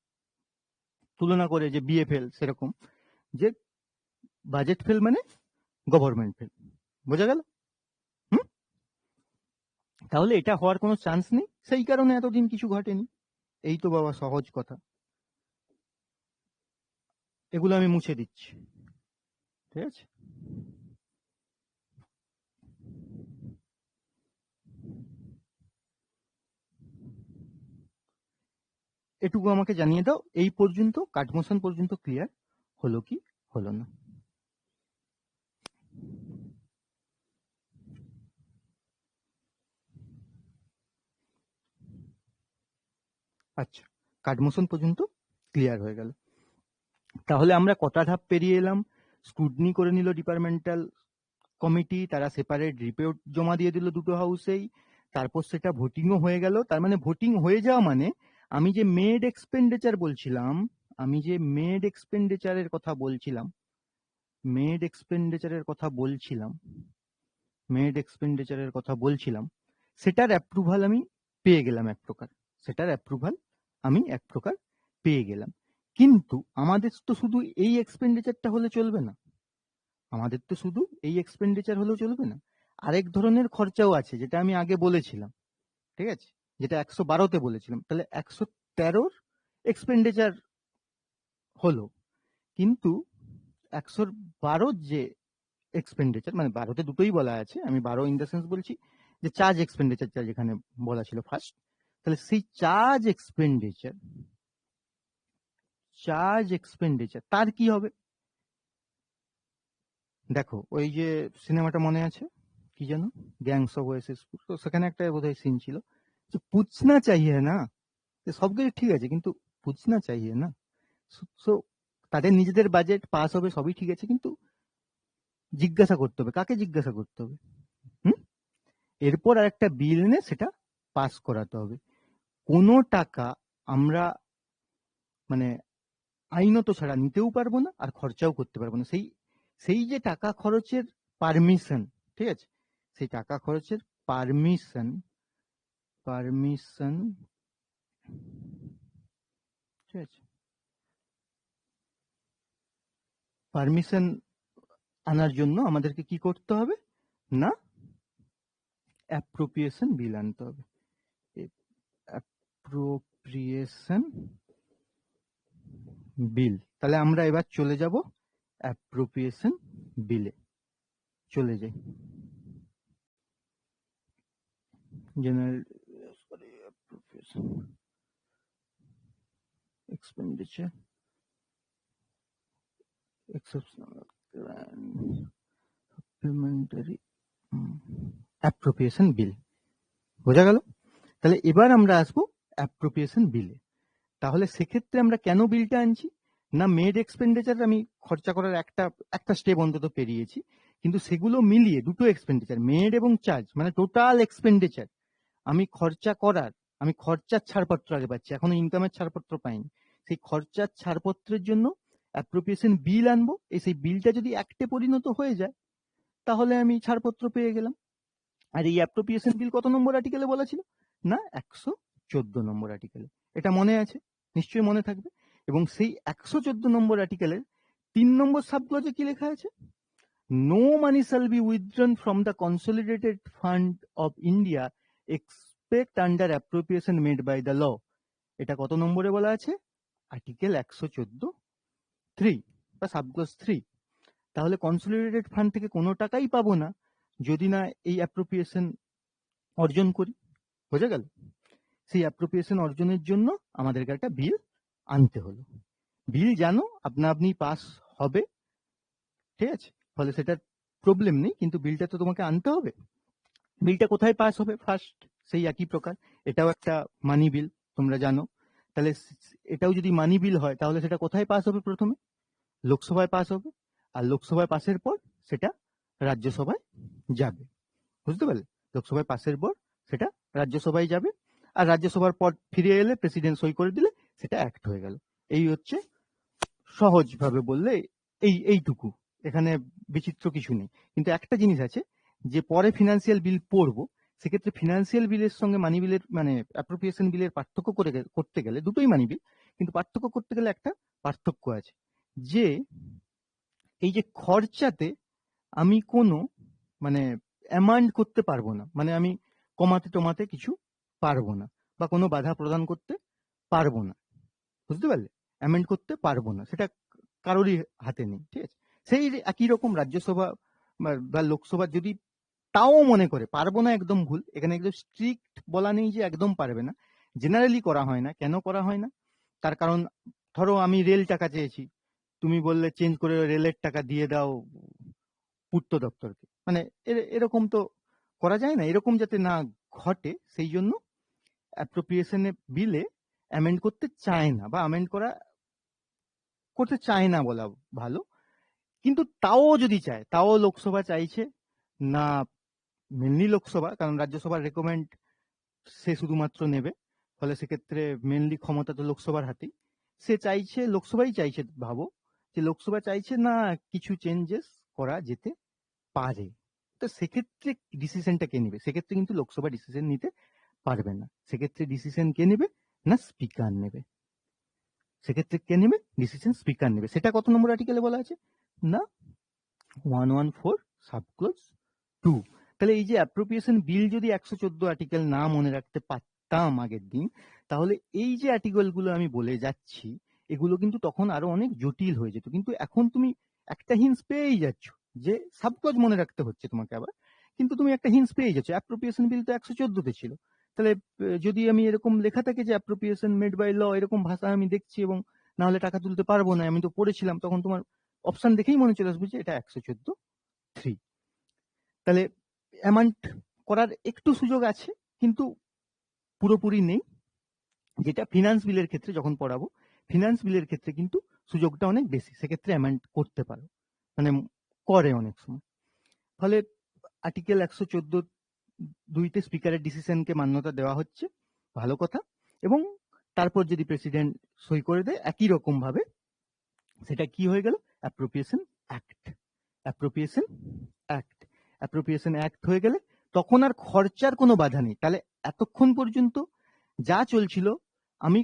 তুলনা করে যে বিএ ফেল, সেরকম যে বাজেট ফেল মানে গভর্নমেন্ট ফেল। বোঝা গেল? হুম, তাহলে এটা হওয়ার কোনো চান্স নেই, সেই কারণে এতদিন কিছু ঘটেনি। এই তো বাবা সহজ কথা, এগুলো আমি মুছে দিচ্ছি, ঠিক আছে? এটুকু আমাকে জানিয়ে দাও, এই পর্যন্ত কাঠমোশন পর্যন্ত ক্লিয়ার হলো কি হলো না? আচ্ছা, কাঠমোশন পর্যন্ত ক্লিয়ার হয়ে গেল। তাহলে আমরা কটা ধাপ পেরিয়ে এলাম? স্ক্রুটনি করে নিল ডিপার্টমেন্টাল কমিটি, তারা সেপারেট রিপোর্ট জমা দিয়ে দিল দুটো হাউসেই, তারপর সেটা ভোটিংও হয়ে গেল। তার মানে ভোটিং হয়ে যাওয়া মানে আমি যে মেড এক্সপেন্ডিচার বলছিলাম, সেটার অ্যাপ্রুভাল আমি পেয়ে গেলাম কিন্তু আমাদের তো শুধু এই এক্সপেন্ডিচারটা হলে চলবে না, আরেক ধরনের খরচাও আছে, যেটা আমি আগে বলেছিলাম, ঠিক আছে, যেটা 112তে বলেছিলাম। তাহলে 113 এক্সপেন্ডিচার হলো, কিন্তু 112 যে এক্সপেন্ডিচার, মানে 12তে দুটোই বলা আছে, আমি 12 ইন দ্য সেন্স বলছি যে চার্জ এক্সপেন্ডিচারটা যেখানে বলা ছিল ফার্স্ট, তাহলে সেই চার্জ এক্সপেন্ডিচার তার কি হবে? দেখো, ওই যে সিনেমাটা মনে আছে কি যেন, গ্যাংস অফ ওয়েসেসপুর, তো সেখানে একটা বোধহয় সিন ছিল যে পুছনা চাইয়ে না, সবকিছু ঠিক আছে কিন্তু পুছনা চাইয়ে না। সো তাদের নিজেদের বাজেট পাস হবে, সবই ঠিক আছে, কিন্তু জিজ্ঞাসা করতে হবে, কাকে জিজ্ঞাসা করতে হবে? হুম, এরপর আর একটা বিল এনে সেটা পাস করাতে হবে। কোনো টাকা আমরা মানে আইনত ছাড়া নিতেও পারবো না আর খরচাও করতে পারবো না। সেই যে টাকা খরচের পারমিশন, ঠিক আছে, সেই টাকা খরচের পারমিশন ঠিক আছে, পারমিশন আনার জন্য আমাদেরকে কি করতে হবে না, অ্যাপ্রোপ্রিয়েশন বিল আনতে হবে। অ্যাপ্রোপ্রিয়েশন বিল, তাহলে আমরা এবার চলে যাব অ্যাপ্রোপ্রিয়েশন বিলে, চলে যাই। General expenditure exceptional supplementary appropriation bill, বোঝা গেল? তাহলে এবার আমরা আসবো অ্যাপ্রোপ্রিয়েশন বিলে। তাহলে সেক্ষেত্রে আমরা কেন বিলটা আনছি না, মেড এক্সপেন্ডিচার আমি খরচা করার একটা স্টেপ অন্তত পেরিয়েছি, কিন্তু সেগুলো মিলিয়ে দুটো এক্সপেন্ডিচার মেড এবং চার্জ মানে টোটাল এক্সপেন্ডিচার আমি খরচার ছাড়পত্র আগে পাচ্ছি, এখনো ইনকামের ছাড়পত্র পাইনি। সেই খরচার ছাড়পত্রের জন্য অ্যাপ্রোপ্রিয়েশন বিল আনবো, সেই বিলটা যদি অ্যাক্টে পরিণত হয়ে যায় তাহলে আমি ছাড়পত্র পেয়ে গেলাম। আর এই অ্যাপ্রোপ্রিয়েশন বিল কত নম্বর আর্টিকেলে বলা ছিল না, 114 নম্বর আর্টিকেলে। এটা মনে আছে, নিশ্চয়ই মনে থাকবে। এবং সেই 114 নম্বর আর্টিকেলের 3 নম্বর সাবক্লজে কি লেখা আছে, no money shall be withdrawn from the consolidated fund of India expect under appropriation made by the law. এটা কত নম্বরে বলা আছে, আর্টিকেল 114(3) বা সাবক্লজ 3। তাহলে কনসলিডেটেড ফান্ড থেকে কোনো টাকাই পাবো না যদি না এই অ্যাপ্রোপ্রিয়েশন অর্জন করি। বোঝা গেল? সেই অ্যাপ্রোপ্রিয়েশন অর্জনের জন্য আমাদেরকে একটা বিল আনতে হলো। বিল জানো আপনা আপনি পাস হবে, ঠিক আছে, ফলে সেটার প্রবলেম নেই, কিন্তু বিলটা তো তোমাকে আনতে হবে। বিলটা কোথায় পাস হবে ফার্স্ট, সেই একই প্রকার এটাও একটা মানি বিল, তোমরা জানো। তাহলে এটাও যদি মানি বিল হয় তাহলে সেটা কোথায় পাস হবে, প্রথমে লোকসভায় পাস হবে, আর লোকসভায় পাসের পর সেটা রাজ্যসভায় যাবে। বুঝতে পারলে? লোকসভায় পাসের পর সেটা রাজ্যসভায় যাবে, আর রাজ্যসভার পর ফিরে এলে প্রেসিডেন্ট সই করে দিলে সেটা অ্যাক্ট হয়ে গেল। এই হচ্ছে সহজভাবে বললে এইটুকু, এখানে বিচিত্র কিছু নেই। কিন্তু একটা জিনিস আছে, যে পরে ফিনান্সিয়াল বিল পড়বো, সেক্ষেত্রে ফিনান্সিয়াল বিলের সঙ্গে মানি বিলের মানে অ্যাপ্রোপ্রিয়েশন বিলের পার্থক্য করতে গেলে, দুটোই মানি বিল, কিন্তু পার্থক্য করতে গেলে একটা পার্থক্য আছে, যে এই যে খরচাতে আমি কোনো মানে অ্যামান্ড করতে পারবো না, মানে আমি কমাতে টমাতে কিছু পারবো না, বা কোনো বাধা প্রদান করতে পারবো না। বুঝতে পারলে? অ্যামেন্ড করতে পারবো না, সেটা কারোরই হাতে নেই, ঠিক আছে। সেই একই রকম রাজ্যসভা বা লোকসভা যদি তাও মনে করে পারবো না, একদম ভুল, এখানে একদম স্ট্রিক্ট বলা নেই যে একদম পারবে না, জেনারেলি করা হয় না। কেন করা হয় না, তার কারণ ধরো আমি রেল টাকা চেয়েছি, তুমি বললে চেঞ্জ করে রেলের টাকা দিয়ে দাও পূর্ত দপ্তরকে, মানে এরকম তো করা যায় না। এরকম যাতে না ঘটে সেই জন্য অ্যাপ্রোপ্রিয়েশনে বিলে অ্যামেন্ড করতে চায় না, বা অ্যামেন্ড করতে চায় না বলা ভালো। কিন্তু তাও যদি চায়, তাও লোকসভা চাইছে না, মেনলি লোকসভা, কারণ রাজ্যসভার রেকমেন্ড সে শুধুমাত্র নেবে, ফলে সেক্ষেত্রে মেনলি ক্ষমতা তো লোকসভার হাতেই। সে চাইছে, লোকসভাই চাইছে, ভাবো যে লোকসভা চাইছে না কিছু চেঞ্জেস করা যেতে পারে, তো সেক্ষেত্রে ডিসিশনটা কে নেবে, সেক্ষেত্রে কিন্তু লোকসভা ডিসিশন নিতে পারবে না। সেক্ষেত্রে ডিসিশন কে নেবে না, স্পিকার নেবে। সেক্ষেত্রে কে নেবে ডিসিশন, স্পিকার নেবে। সেটা কত নম্বর আর্টিকেলে বলা আছে না, 114 সাবক্লজ 2। তাহলে এই যে অ্যাপ্রোপ্রিয়েশন বিল যদি 114 আর্টিকেল না মনে রাখতে পারতাম আগের দিন, তাহলে এই যে আর্টিকেল গুলো আমি বলে যাচ্ছি এগুলো কিন্তু তখন আরো অনেক জটিল হয়ে যেত। কিন্তু এখন তুমি একটা হিন্স পেয়েই যাচ্ছ, যে সাবক্লজ মনে রাখতে হচ্ছে তোমাকে আবার, কিন্তু তুমি একটা হিন্স পেয়ে যাচ্ছ। অ্যাপ্রোপ্রিয়েশন বিল তো 114-তে ছিল, তাহলে যদি আমি এরকম লেখা থাকে যে অ্যাপ্রোপ্রিয়েশন মেড বাই ল, এরকম ভাষা আমি দেখছি, এবং না হলে টাকা তুলতে পারবো না, আমি তো পড়েছিলাম, তখন তোমার অপশন দেখেই মনে চলে আসবে যে এটা 114(3). তাহলে অ্যামাউন্ট করার একটু সুযোগ আছে, কিন্তু পুরোপুরি নেই, যেটা ফিনান্স বিলের ক্ষেত্রে যখন পড়াবো, ফিনান্স বিলের ক্ষেত্রে কিন্তু সুযোগটা অনেক বেশি, সেক্ষেত্রে অ্যামাউন্ট করতে পারো, মানে করে অনেক সময়। ফলে আর্টিকেল 114(2)তে স্পিকারের ডিসিশনকে মান্যতা দেওয়া হচ্ছে, ভালো কথা। এবং তারপর যদি প্রেসিডেন্ট সই করে দেয় একই রকম ভাবে, সেটা কি হয়ে গেল, appropriation act. Appropriation act, appropriation act হয়ে গেলে তখন আর খরচার কোনো বাধা নেই। তাহলে এতক্ষণ পর্যন্ত যা চলছিল, আমি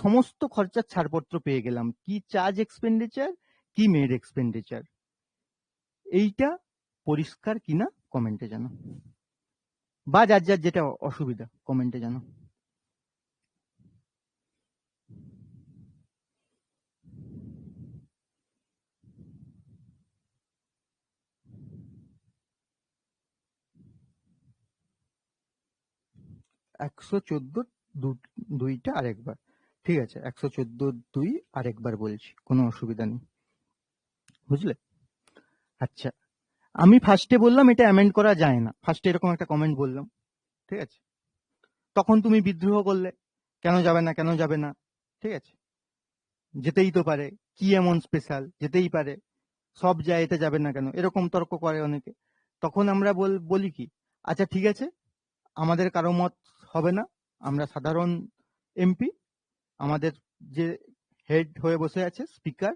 সমস্ত খরচার ছাড়পত্র পেয়ে গেলাম, কি চার্জ এক্সপেন্ডিচার, কি মেড এক্সপেন্ডিচার। এইটা পরিষ্কার কিনা কমেন্টে জানো, বা যার যার যেটা অসুবিধা কমেন্টে জানো। একশো চোদ্দ দুইটা আরেকবার, ঠিক আছে, 114(2) আরেকবার বলছি, কোনো অসুবিধা নেই, বুঝলে? আচ্ছা, আমি ফার্স্টে বললাম এটা অ্যামেন্ড করা যায় না, ফার্স্টে এরকম একটা কমেন্ট বললাম, ঠিক আছে। তখন তুমি বিদ্রোহ করলে, কেন যাবে না কেন যাবে না, ঠিক আছে, যেতেই তো পারে, কি এমন স্পেশাল, যেতেই পারে, সব যায়, এটা যাবে না কেন, এরকম তর্ক করে অনেকে। তখন আমরা বলি কি, আচ্ছা ঠিক আছে, আমাদের কারো মত হবে না, আমরা সাধারণ এমপি, আমাদের যে হেড হয়ে বসে আছে স্পিকার,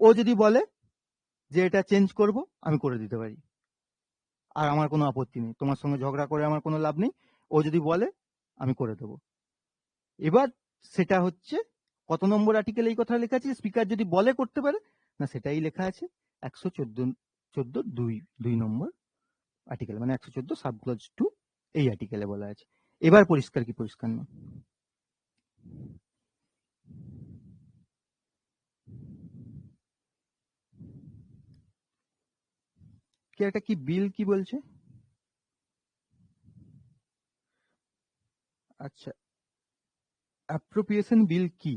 ও যদি বলে যে এটা চেঞ্জ করব, আমি করে দিতে পারি, আর আমার কোনো আপত্তি নেই, তোমার সঙ্গে ঝগড়া করে আমার কোনো লাভ নেই, ও যদি বলে আমি করে দেবো। এবার সেটা হচ্ছে কত নম্বর আর্টিকেল এই কথা লেখা আছে, স্পিকার যদি বলে করতে পারে না, সেটাই লেখা আছে 114(2) আর্টিকেল, মানে 114 সাবক্লজ 2 এই আর্টিকেলে বলা আছে। এবার পরিষ্কার কি পরিষ্কার না? কি একটা কি বিল কি বলছে? আচ্ছা, অ্যাপ্রোপ্রিয়েশন বিল কি?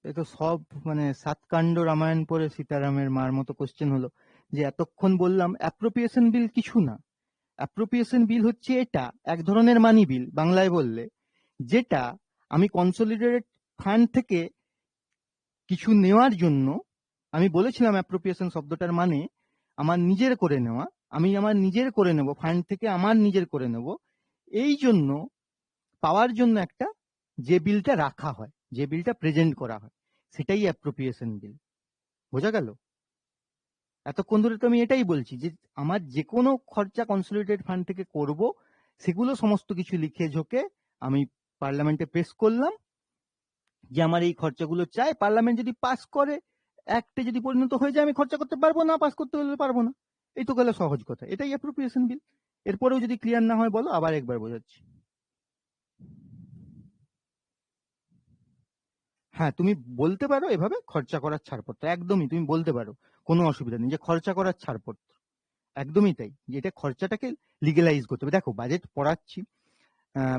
এ তো সব মানে সাতকাণ্ড রামায়ণ পড়ে সীতারামের মার মতো কোশ্চেন হলো, যে এতক্ষণ বললাম অ্যাপ্রোপ্রিয়েশন বিল কিছু না। অ্যাপ্রোপ্রিয়েশন বিল হচ্ছে এটা এক ধরনের মানি বিল, বাংলায় বললে, যেটা আমি কনসলিডেটেড ফান্ড থেকে কিছু নেওয়ার জন্য, আমি বলেছিলাম অ্যাপ্রোপ্রিয়েশন শব্দটার মানে আমার নিজের করে নেওয়া, আমি আমার নিজের করে নেব, ফান্ড থেকে আমার নিজের করে নেব, এই জন্য পাওয়ার জন্য একটা যে বিলটা রাখা হয়, যে বিলটা প্রেজেন্ট করা হয়, সেটাই অ্যাপ্রোপ্রিয়েশন বিল। বোঝা গেল? এতক্ষণ ধরে তো আমি এটাই বলছি যে আমার যে কোনো খরচা কনসলিডেটেড ফান্ড থেকে করব, সেগুলো সমস্ত কিছু লিখে ঝোঁকে আমি পার্লামেন্টে পেশ করলাম যে আমার এই খরচাগুলো চাই, পার্লামেন্ট যদি পাস করে, অ্যাক্টে যদি পরিণত হয়ে যায়, আমি খরচা করতে পারবো, না পাস করতে হলে পারবো না। এই তো গেল সহজ কথা, এটাই অ্যাপ্রোপ্রিয়েশন বিল। এরপরেও যদি ক্লিয়ার না হয় বলো, আবার একবার বোঝাচ্ছি। হ্যাঁ, তুমি বলতে পারো এভাবে খরচা করার ছাড়পত্র, একদমই তুমি বলতে পারো, কোনো অসুবিধা নেই, যে খরচা করার ছাড়পত্র, একদমই তাই, যে এটা খরচাটাকে লিগেলাইজ করতে হবে। দেখো বাজেট পড়াচ্ছি,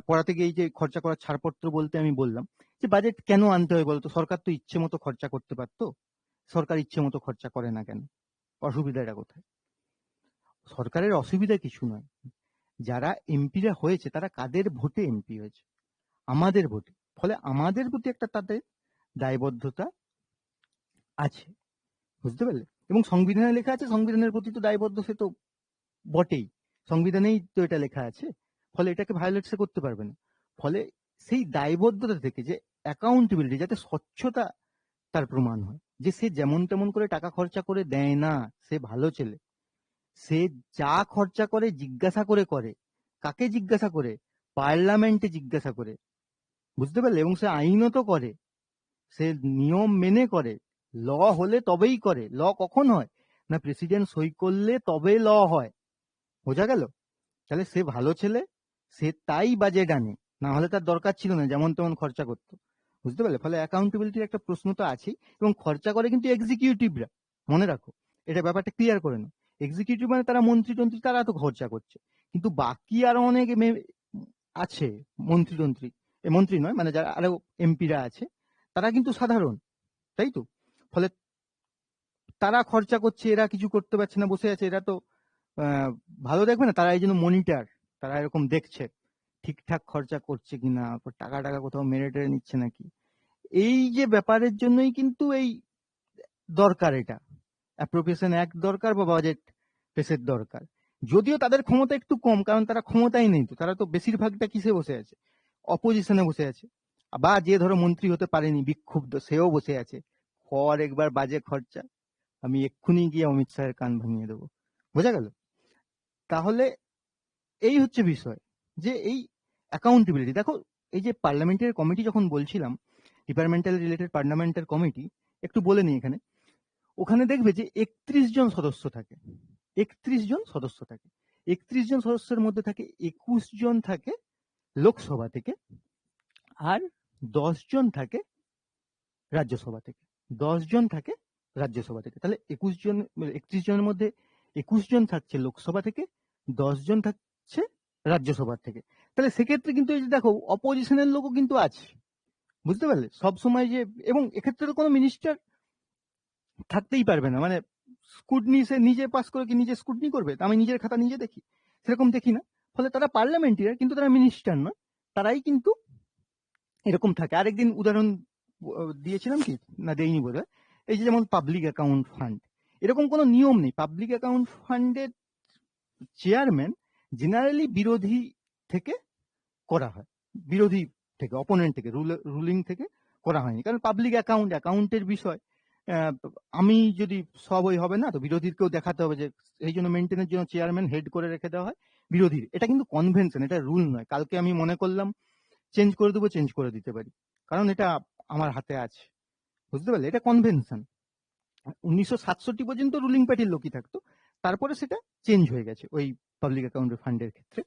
পড়াতে গিয়ে এই যে খরচা করার ছাড়পত্র বলতে আমি বললাম যে বাজেট কেন আনতে হয় বলতো, সরকার তো ইচ্ছে মতো খরচা করতে পারতো, সরকার ইচ্ছে মতো খরচা করে না কেন? অসুবিধাটা কোথায়? সরকারের অসুবিধা কিছু নয়, যারা এমপিরা হয়েছে তারা কাদের ভোটে এমপি হয়েছে? আমাদের ভোটে। ফলে আমাদের প্রতি একটা তাদের দায়বদ্ধতা আছে, বুঝতে পারলে? এবং সংবিধানে লেখা আছে, সংবিধানের প্রতি তো দায়বদ্ধ, সে তো বটেই, সংবিধানেই তো এটা লেখা আছে, ফলে এটাকে ভায়োলেট সে করতে পারবে না। ফলে সেই দায়বদ্ধতা থেকে, যে অ্যাকাউন্টেবিলিটি, যাতে স্বচ্ছতা তার প্রমাণ হয়, যে সে যেমন তেমন করে টাকা খরচা করে দেয় না, সে ভালো ছেলে, সে যা খরচা করে জিজ্ঞাসা করে করে, কাকে জিজ্ঞাসা করে? পার্লামেন্টে জিজ্ঞাসা করে, বুঝতে পারলে? এবং সে আইনত করে, সে নিয়ম মেনে করে, ল হলে তবেই করে। ল কখন হয় না, প্রেসিডেন্ট সই করলে তবে ল হয়। বোঝা গেল? তাহলে সে ভালো ছেলে, সে তাই বাজেট আনে, না হলে তার দরকার ছিল না যেমন তেমন খরচা করতো, বুঝতে পারলে? ফলে অ্যাকাউন্টেবিলিটির একটা প্রশ্ন তো আছেই, এবং খরচা করে কিন্তু এক্সিকিউটিভরা, মনে রাখো, এটা ব্যাপারটা ক্লিয়ার করে নাও। এক্সিকিউটিভ মানে তারা মন্ত্রী টন্ত্রী, তারা তো খরচা করছে, কিন্তু বাকি আরো অনেক আছে, মন্ত্রী টন্ত্রী, মন্ত্রী নয়, মানে যারা আরো এমপিরা আছে, তারা কিন্তু সাধারণ, তাই তো? ফলে তারা খরচা করছে, এরা কিছু করতে পারছে না, বসে আছে, এরা তো আহ, ভালো দেখবে না, তারা এই জন্য মনিটর, তারা এরকম দেখছে ঠিকঠাক খরচা করছে কিনা, টাকা টাকা কোথাও মেরে টেরে নিচ্ছে নাকি। এই যে ব্যাপারের জন্যই কিন্তু এই দরকার, এটা অ্যাপ্রোপ্রিয়েশন অ্যাক্ট দরকার, বা বাজেট পেশের দরকার। যদিও তাদের ক্ষমতা একটু কম, কারণ তারা ক্ষমতাই নেই, তো তারা তো বেশিরভাগটা কিসে বসে আছে? অপোজিশনে বসে আছে। বা যে ধরো মন্ত্রী হতে পারেনি, বিক্ষুব্ধ, সেও বসে আছে, খর একবার বাজে খরচা, আমি এক্ষুনি গিয়ে অমিত শাহের কান ভাঙিয়ে দেবো। বোঝা গেল? তাহলে এই হচ্ছে বিষয়, যে এই অ্যাকাউন্টেবিলিটি। দেখো, এই যে পার্লামেন্টের কমিটি যখন বলছিলাম, ডিপার্টমেন্টাল রিলেটেড পার্লামেন্টের কমিটি, একটু বলে নিই এখানে, ওখানে দেখবে যে 31 জন সদস্য থাকে, 31 জন সদস্য থাকে। 31 জন সদস্যের মধ্যে থাকে 21 জন থাকে লোকসভা থেকে, আর 10 জন থাকে রাজ্যসভা থেকে, 10 জন থাকে রাজ্যসভা থেকে। তাহলে 21 জন, 31 জনের মধ্যে 21 জন থাকছে লোকসভা থেকে, 10 জন থাকছে রাজ্যসভা থেকে। তাহলে সেক্ষেত্রে কিন্তু এই যে দেখো, অপোজিশনের লোকও কিন্তু আছে, বুঝতে পারলে? সব সময় যে, এবং এক্ষেত্রে তো কোনো মিনিস্টার থাকতেই পারবে না, মানে স্কুটনি সে নিজে পাস করে কি নিজে স্কুটনি করবে? আমি নিজের খাতা নিজে দেখি, সেরকম দেখি না। ফলে তারা পার্লামেন্টারিয়ান, কিন্তু তারা মিনিস্টার নয়, তারাই কিন্তু এরকম থাকে। আরেকদিন উদাহরণ দিয়েছিলাম কি না দেইনি বোধহয়, এই যে যেমন পাবলিক অ্যাকাউন্ট ফান্ড, এরকম কোনো নিয়ম নেই। পাবলিক অ্যাকাউন্ট ফান্ডের চেয়ারম্যান জেনারেলি বিরোধী থেকে করা হয়, বিরোধী থেকে, অপোনেন্ট থেকে, রুলিং থেকে করা হয়নি। কারণ পাবলিক অ্যাকাউন্টের বিষয়, আমি যদি সব ওই হবে না, তো বিরোধীকেও দেখাতে হবে, যে এই জন্য মেনটেনের জন্য চেয়ারম্যান হেড করে রেখে দেওয়া হয় বিরোধীর। এটা কিন্তু কনভেনশন, এটা রুল নয়। কালকে আমি মনে করলাম চেঞ্জ করে দেবো, চেঞ্জ করে দিতে পারি, কারণ এটা আমার হাতে আছে, বুঝতে পারলে? এটা কনভেনশন। 1967 পর্যন্ত রুলিং পার্টির লোকই থাকতো, তারপরে সেটা চেঞ্জ হয়ে গেছে ওই পাবলিক অ্যাকাউন্টের ফান্ডের ক্ষেত্রে।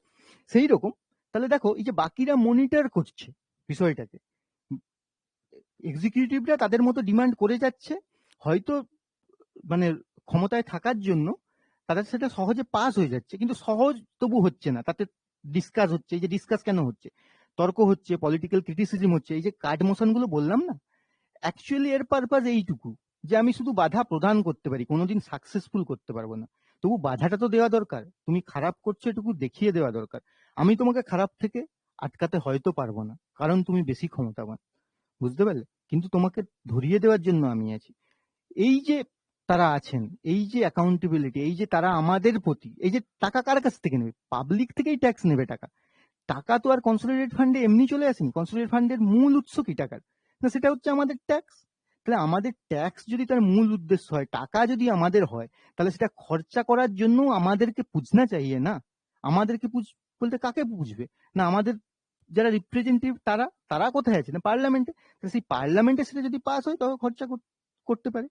সেই রকম তাহলে দেখো, এই যে বাকিরা মনিটর করছে বিষয়টাকে, এক্সিকিউটিভরা তাদের মতো ডিমান্ড করে যাচ্ছে, হয়তো মানে ক্ষমতায় থাকার জন্য তাদের সেটা সহজে পাস হয়ে যাচ্ছে, কিন্তু সহজ তবু হচ্ছে না। তাতে ডিসকাস হচ্ছে, এই যে ডিসকাস কেন হচ্ছে, তর্ক হচ্ছে, পলিটিক্যাল ক্রিটিসিজম হচ্ছে, এই যে কার্ড মোশন গুলো বললাম না, অ্যাকচুয়ালি এর পারপাস এইটুকু, যে আমি শুধু বাধা প্রদান করতে পারি, কোনোদিন সাকসেসফুল করতে পারবো না। তবু বাধাটা তো দেওয়া দরকার, তুমি খারাপ করছো এটুকু দেখিয়ে দেওয়া দরকার। আমি তোমাকে খারাপ থেকে আটকাতে হয়তো পারবো না, কারণ তুমি বেশি ক্ষমতাবান, বুঝতে পারলে? কিন্তু তোমাকে ধরিয়ে দেওয়ার জন্য আমি আছি। এই যে তারা আছেন, এই যে অ্যাকাউন্টেবিলিটি, এই যে তারা আমাদের প্রতি, এই যে টাকা কার কাছ থেকে নেবে? পাবলিক থেকেই ট্যাক্স নেবে। টাকা টাকা তো আর কনসোলিডেটেড ফান্ডে এমনি চলে আসেনি। কনসোলিডেটেড ফান্ডের মূল উৎস কি টাকার? না, সেটা হচ্ছে আমাদের ট্যাক্স। তাহলে আমাদের ট্যাক্স যদি তার মূল উদ্দেশ্য হয়, টাকা যদি আমাদের হয়, তাহলে সেটা খরচা করার জন্য আমাদেরকে পুছনা চাইয়ে না? আমাদেরকে বলতে কাকে বুঝবে? না, আমাদের যারা রিপ্রেজেন্টেটিভ তারা তারা কোথায় আছে? না পার্লামেন্টে। সেই পার্লামেন্টে সেটা যদি পাস হয় তবে খরচা করতে পারে।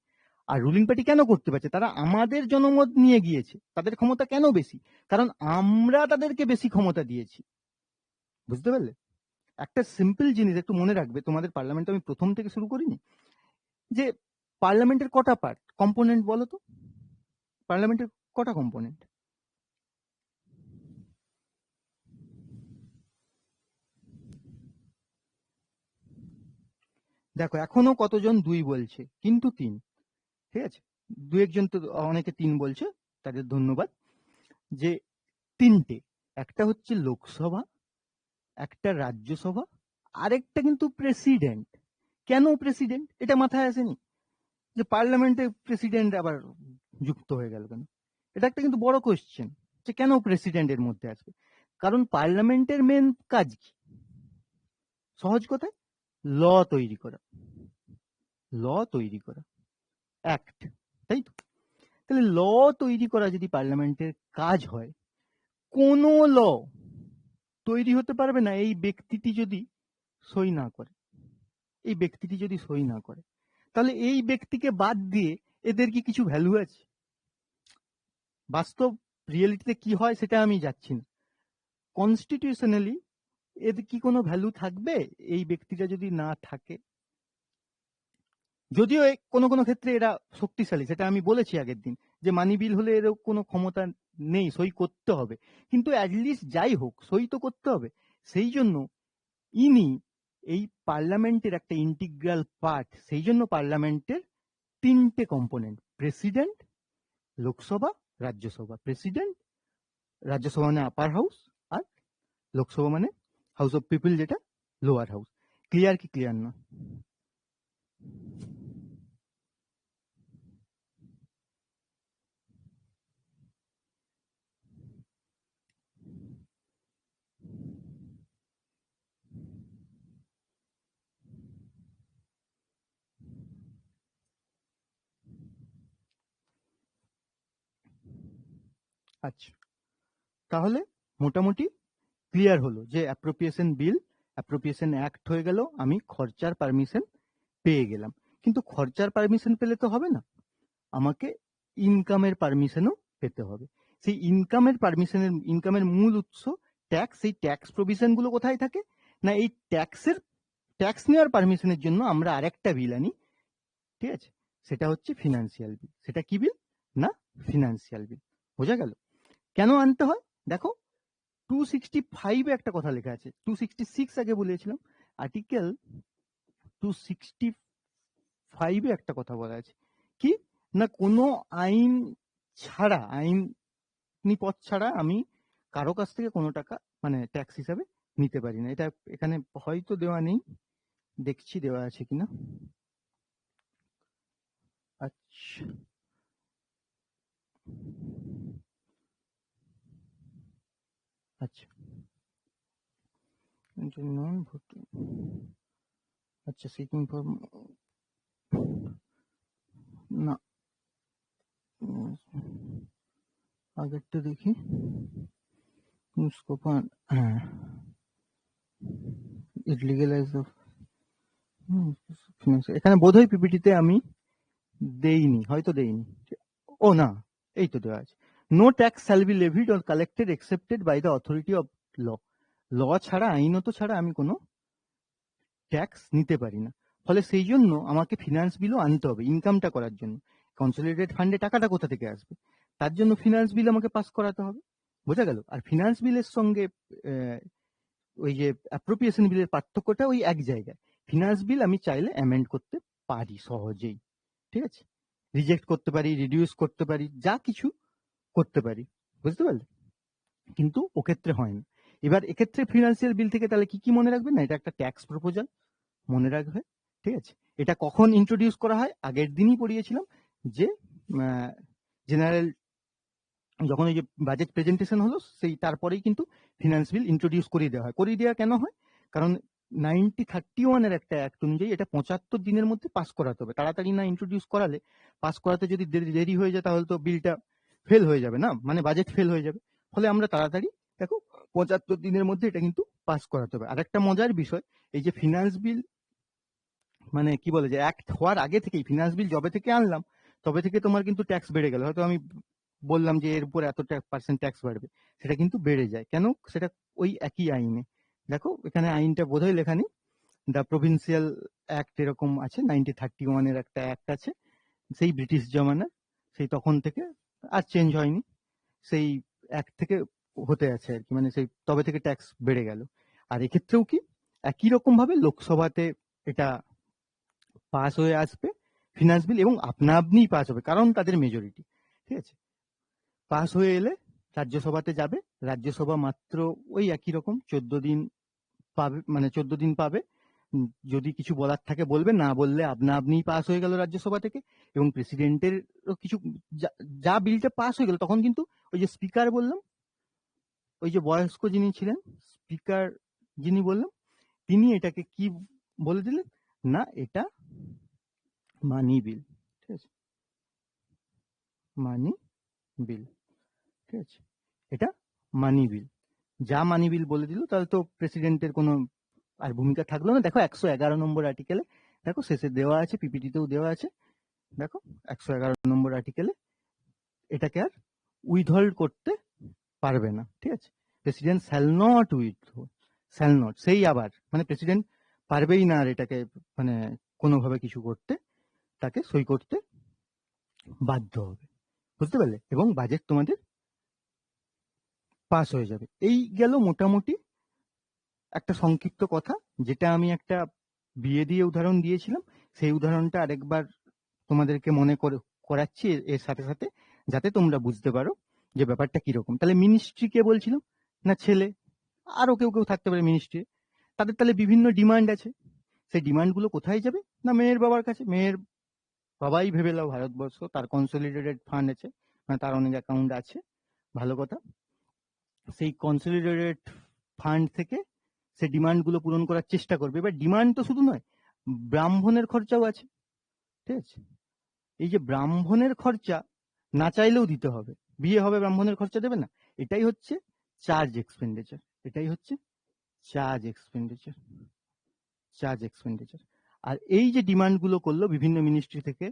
আর রুলিং পার্টি কেন করতে পারছে? তারা আমাদের জনমত নিয়ে গিয়েছে, তাদের ক্ষমতা কেন বেশি? কারণ আমরা তাদেরকে বেশি ক্ষমতা দিয়েছি, বুঝতে পারলে? একটা সিম্পল জিনিস একটু মনে রাখবে, তোমাদের পার্লামেন্ট আমি প্রথম থেকে শুরু করিনি, যে পার্লামেন্টের কটা পার্ট, কম্পোনেন্ট বলো তো? পার্লামেন্টের কটা কম্পোনেন্ট? দেখো, এখনো কতজন দুই বলছে, কিন্তু তিন। ঠিক আছে, দু একজন তো অনেকে তিন বলছে, তাদের ধন্যবাদ। যে তিনটে, একটা হচ্ছে লোকসভা, একটা রাজ্যসভা, আরেকটা কিন্তু প্রেসিডেন্ট। কেন প্রেসিডেন্ট, এটা মাথায় আসেনি? যে পার্লামেন্টে প্রেসিডেন্ট আবার যুক্ত হয়ে গেল কেন? এটা একটা কিন্তু বড় কোয়েশ্চেন, যে কেন প্রেসিডেন্টের মধ্যে আসবে। কারণ পার্লামেন্টের মেন কাজ কি? সহজ কথায়, ল তৈরি করা, ল তৈরি করা, অ্যাক্ট, তাই তো? তাহলে ল তৈরি করা যদি পার্লামেন্টের কাজ হয়, কোন ল তৈরি হতে পারবে না এই ব্যক্তিটি যদি সই না করে। এই ব্যক্তিটি যদি সই না করে, তাহলে এই ব্যক্তিকে বাদ দিয়ে এদের কি কিছু ভ্যালু আছে? বাস্তব রিয়েলিটিতে কি হয় সেটা আমি যাচ্ছি না। কনস্টিটিউশনালি এর কি কোনো ভ্যালু থাকবে এই ব্যক্তিটা যদি না থাকে? যদিও কোনো কোনো ক্ষেত্রে এরা শক্তিশালী, সেটা আমি বলেছি আগের দিন, যে মানি বিল হলে এর কোনো ক্ষমতা নেই, সই করতে হবে, কিন্তু অ্যাটলিস্ট যাই হোক সই তো করতে হবে। সেই জন্য ইনি এই পার্লামেন্টের একটা ইন্টিগ্রাল পার্ট। সেই জন্য পার্লামেন্টের তিনটে component, president, Lok Sabha, Rajya Sabha. President, Rajya Sabha মানে আপার হাউস, আর লোকসভা মানে হাউস অফ পিপল, যেটা লোয়ার হাউস। ক্লিয়ার কি ক্লিয়ার না? আচ্ছা, তাহলে মোটামুটি ক্লিয়ার হলো যে অ্যাপ্রোপ্রিয়েশন বিল, অ্যাপ্রোপ্রিয়েশন অ্যাক্ট হয়ে গেল, আমি খরচার পারমিশন পেয়ে গেলাম। কিন্তু খরচার পারমিশন পেলে তো হবে না, আমাকে ইনকামের পারমিশনও পেতে হবে। সেই ইনকামের মূল উৎস ট্যাক্স। সেই ট্যাক্স প্রভিশন গুলো কোথায় থাকে? না, এই ট্যাক্স নেওয়ার পারমিশনের জন্য আমরা আরেকটা বিল আনি, ঠিক আছে? সেটা হচ্ছে ফিনান্সিয়াল বিল। সেটা কি বিল? না, ফিনান্সিয়াল বিল। বোঝা গেল কেন আনতে হয়? দেখো, 265 একটা কথা লেখা আছে, 266 আগে বলেছিলাম, আর্টিকেল 265 একটা কথা বলা আছে, কি না, কোনো আইন ছাড়া, আইনি পথ ছাড়া আমি কারো কাছ থেকে কোনো টাকা মানে ট্যাক্স হিসাবে নিতে পারি না। এটা এখানে হয়তো দেওয়া নেই, দেখছি দেওয়া আছে কিনা। আচ্ছা আচ্ছা নন ভোটিং, আচ্ছা সিকিং ফর, না আগেরটা দেখি স্কোপ, হ্যাঁ ইট লিগালাইজ অফ ফিনান্স, এখানে বোধহয় পিপিটিতে আমি দেইনি, হয়তো দেইনি। ও না, এই তো দেওয়া আছে, no tax shall be levied or collected excepted by the authority of law. Law ছাড়া, আইনত ছাড়া আমি কোনো ট্যাক্স নিতে পারি না। ফলে সেই জন্য আমাকে ফিনান্স বিলও আনতে হবে ইনকামটা করার জন্য। কনসলিডেটেড ফান্ডে টাকাটা কোথা থেকে আসবে, তার জন্য ফিনান্স বিল আমাকে পাস করাতে হবে। বোঝা গেল? আর ফিনান্স বিলের সঙ্গে ওই যে অ্যাপ্রোপ্রিয়েশন বিলের পার্থক্যটা ওই এক জায়গায়। ফিনান্স বিল আমি চাইলে অ্যামেন্ড করতে পারি সহজেই, ঠিক আছে, রিজেক্ট করতে পারি, রিডিউস করতে পারি, যা কিছু করতে পারি, বুঝতে পারলে? কিন্তু ও ক্ষেত্রে হয় না। এবার এক্ষেত্রে ফিনান্সিয়াল বিল থেকে তাহলে কি কি মনে রাখবে না, এটা একটা ট্যাক্স প্রপোজাল মনে রাখবে, ঠিক আছে। এটা কখন ইন্ট্রোডিউস করা হয়, আগের দিনই পড়িয়েছিলাম যে জেনারেল যখন ওই যে বাজেট প্রেজেন্টেশন হলো সেই তারপরেই কিন্তু ফিনান্স বিল ইন্ট্রোডিউস করিয়ে দেওয়া হয়। করিয়ে দেওয়া কেন হয়, কারণ 1931 এর একটা অ্যাক্ট অনুযায়ী এটা 75 দিনের মধ্যে পাস করাতে হবে। তাড়াতাড়ি না ইন্ট্রোডিউস করালে, পাস করাতে যদি দেরি হয়ে যায় তাহলে তো বিলটা ফেল হয়ে যাবে না, মানে বাজেট ফেল হয়ে যাবে। ফলে আমরা তাড়াতাড়ি দেখো 75 দিনের মধ্যে এটা কিন্তু পাস করাতে হবে। আর একটা মজার বিষয়, এই যে ফিনান্স বিল মানে কি বলে যে অ্যাক্ট হওয়ার আগে থেকেই ফিনান্স বিল যবে থেকে আনলাম তবে থেকে তোমার কিন্তু ট্যাক্স বেড়ে গেল। হয়তো আমি বললাম যে এর উপর এত পার্সেন্ট ট্যাক্স বাড়বে, সেটা কিন্তু বেড়ে যায়। কেন? সেটা ওই একই আইনে, দেখো এখানে আইনটা বোধহয় লেখা নেই, দ্য প্রভিন্সিয়াল অ্যাক্ট এরকম আছে, 1931 এর একটা অ্যাক্ট আছে, সেই ব্রিটিশ জমানার, সেই তখন থেকে আর চেঞ্জ হয়নি, সেই অ্যাক্ট থেকে হতে আছে আর কি, মানে সেই তবে থেকে ট্যাক্স বেড়ে গেল। আর এক্ষেত্রেও কি একই রকম ভাবে লোকসভাতে এটা পাস হয়ে আসবে ফিনান্স বিল, এবং আপনা আপনিই পাস হবে কারণ তাদের মেজরিটি, ঠিক আছে। পাস হয়ে এলে রাজ্যসভাতে যাবে, রাজ্যসভা মাত্র ওই একই রকম 14 দিন পাবে, মানে 14 দিন পাবে। যদি কিছু বলার থাকে বলবে, না বললে আপনা আপনিই পাস হয়ে গেল রাজ্যসভা থেকে। এবং প্রেসিডেন্টের কিছু যা বিলটা পাস হয়ে গেল তখন কিন্তু ওই যে স্পিকার বললাম, ওই যে বয়স্ক যিনি ছিলেন স্পিকার যিনি বললাম, তিনি এটাকে কি বলে দিলেন, না এটা মানি বিল, ঠিক আছে, মানি বিল, ঠিক আছে, এটা মানি বিল। যা মানি বিল বলে দিল তাহলে তো প্রেসিডেন্টের কোনো আর ভূমিকা থাকলো না। দেখো 111 নম্বর আর্টিকেলে, দেখো শেষে দেওয়া আছে, পিপিটিতেও দেওয়া আছে, দেখো 111 নম্বর আর্টিকেলে এটাকে আর উইথহোল্ড করতে পারবে না, ঠিক আছে। President shall not withhold, shall not, সেই আবার মানে প্রেসিডেন্ট পারবেই না আর এটাকে মানে কোনোভাবে কিছু করতে, তাকে সই করতে বাধ্য হবে, বুঝতে পারলে? এবং বাজেট তোমাদের পাস হয়ে যাবে। এই গেল মোটামুটি একটা সংক্ষিপ্ত কথা, যেটা আমি একটা বিয়ে দিয়ে উদাহরণ দিয়েছিলাম, সেই উদাহরণটা আরেকবার তোমাদেরকে মনে করে করাচ্ছি এর সাথে সাথে, যাতে তোমরা বুঝতে পারো যে ব্যাপারটা কিরকম। তাহলে মিনিস্ট্রি কে বলছিলাম, না ছেলে, আরো কেউ কেউ থাকতে পারে মিনিস্ট্রি, তাদের তাহলে বিভিন্ন ডিমান্ড আছে। সেই ডিমান্ড গুলো কোথায় যাবে, না মেয়ের বাবার কাছে। মেয়ের বাবাই ভেবে নাও ভারতবর্ষ, তার কনসলিডেটেড ফান্ড আছে, মানে তার অনেক অ্যাকাউন্ট আছে, ভালো কথা। সেই কনসলিডেটেড ফান্ড থেকে সে ডিমান্ড গুলো পূরণ করার চেষ্টা করবে। এবার ডিমান্ড তো শুধু নয়, ব্রাহ্মণের খরচাও আছে, ঠিক আছে। এই যে ব্রাহ্মণের খরচা না চাইলেও দিতে হবে, বিয়ে হবে ব্রাহ্মণের খরচা দেবে না, এটাই হচ্ছে চার্জ এক্সপেন্ডিচার, এটাই হচ্ছে চার্জ এক্সপেন্ডিচার, চার্জ এক্সপেন্ডিচার। আর এই যে ডিমান্ড গুলো করলো বিভিন্ন মিনিস্ট্রি থেকে,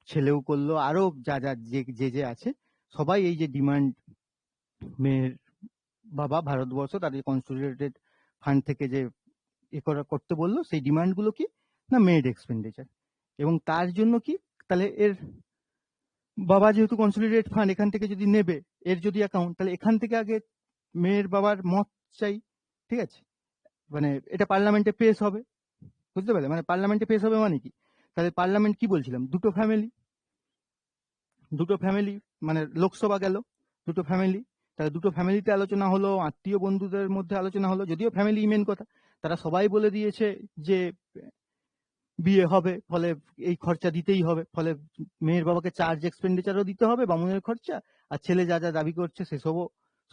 ছেলেও করলো, আরো যা যা যে যে আছে সবাই এই যে ডিমান্ড মেয়ের বাবা ভারতবর্ষ তাদের কনসলিডেটেড ফান্ড থেকে যে করতে বললো, সেই ডিমান্ড গুলো কি, না মেড এক্সপেন্ডিচার। এবং তার জন্য কি, তাহলে এর বাবা যেহেতু কনসলিডেটেড ফান্ড এখান থেকে যদি নেবে, এর যদি অ্যাকাউন্ট, তাহলে এখান থেকে আগে মেয়ের বাবার মত চাই, ঠিক আছে। মানে এটা পার্লামেন্টে পেশ হবে, বুঝতে পারলে? মানে পার্লামেন্টে পেশ হবে মানে কি, তাহলে পার্লামেন্ট কি বলছিলাম, দুটো ফ্যামিলি, দুটো ফ্যামিলি, মানে লোকসভা গেল দুটো ফ্যামিলি, তাহলে দুটো ফ্যামিলিতে আলোচনা হলো, আত্মীয় বন্ধুদের মধ্যে আলোচনা হলো, যদিও ফ্যামিলি মেন কথা, তারা সবাই বলে দিয়েছে যে বিয়ে হবে, ফলে এই খরচা দিতেই হবে, ফলে মেয়ের বাবাকে চার্জ এক্সপেন্ডিচারও দিতে হবে, বামুনের খরচা, আর ছেলে যা যা দাবি করছে সেসবও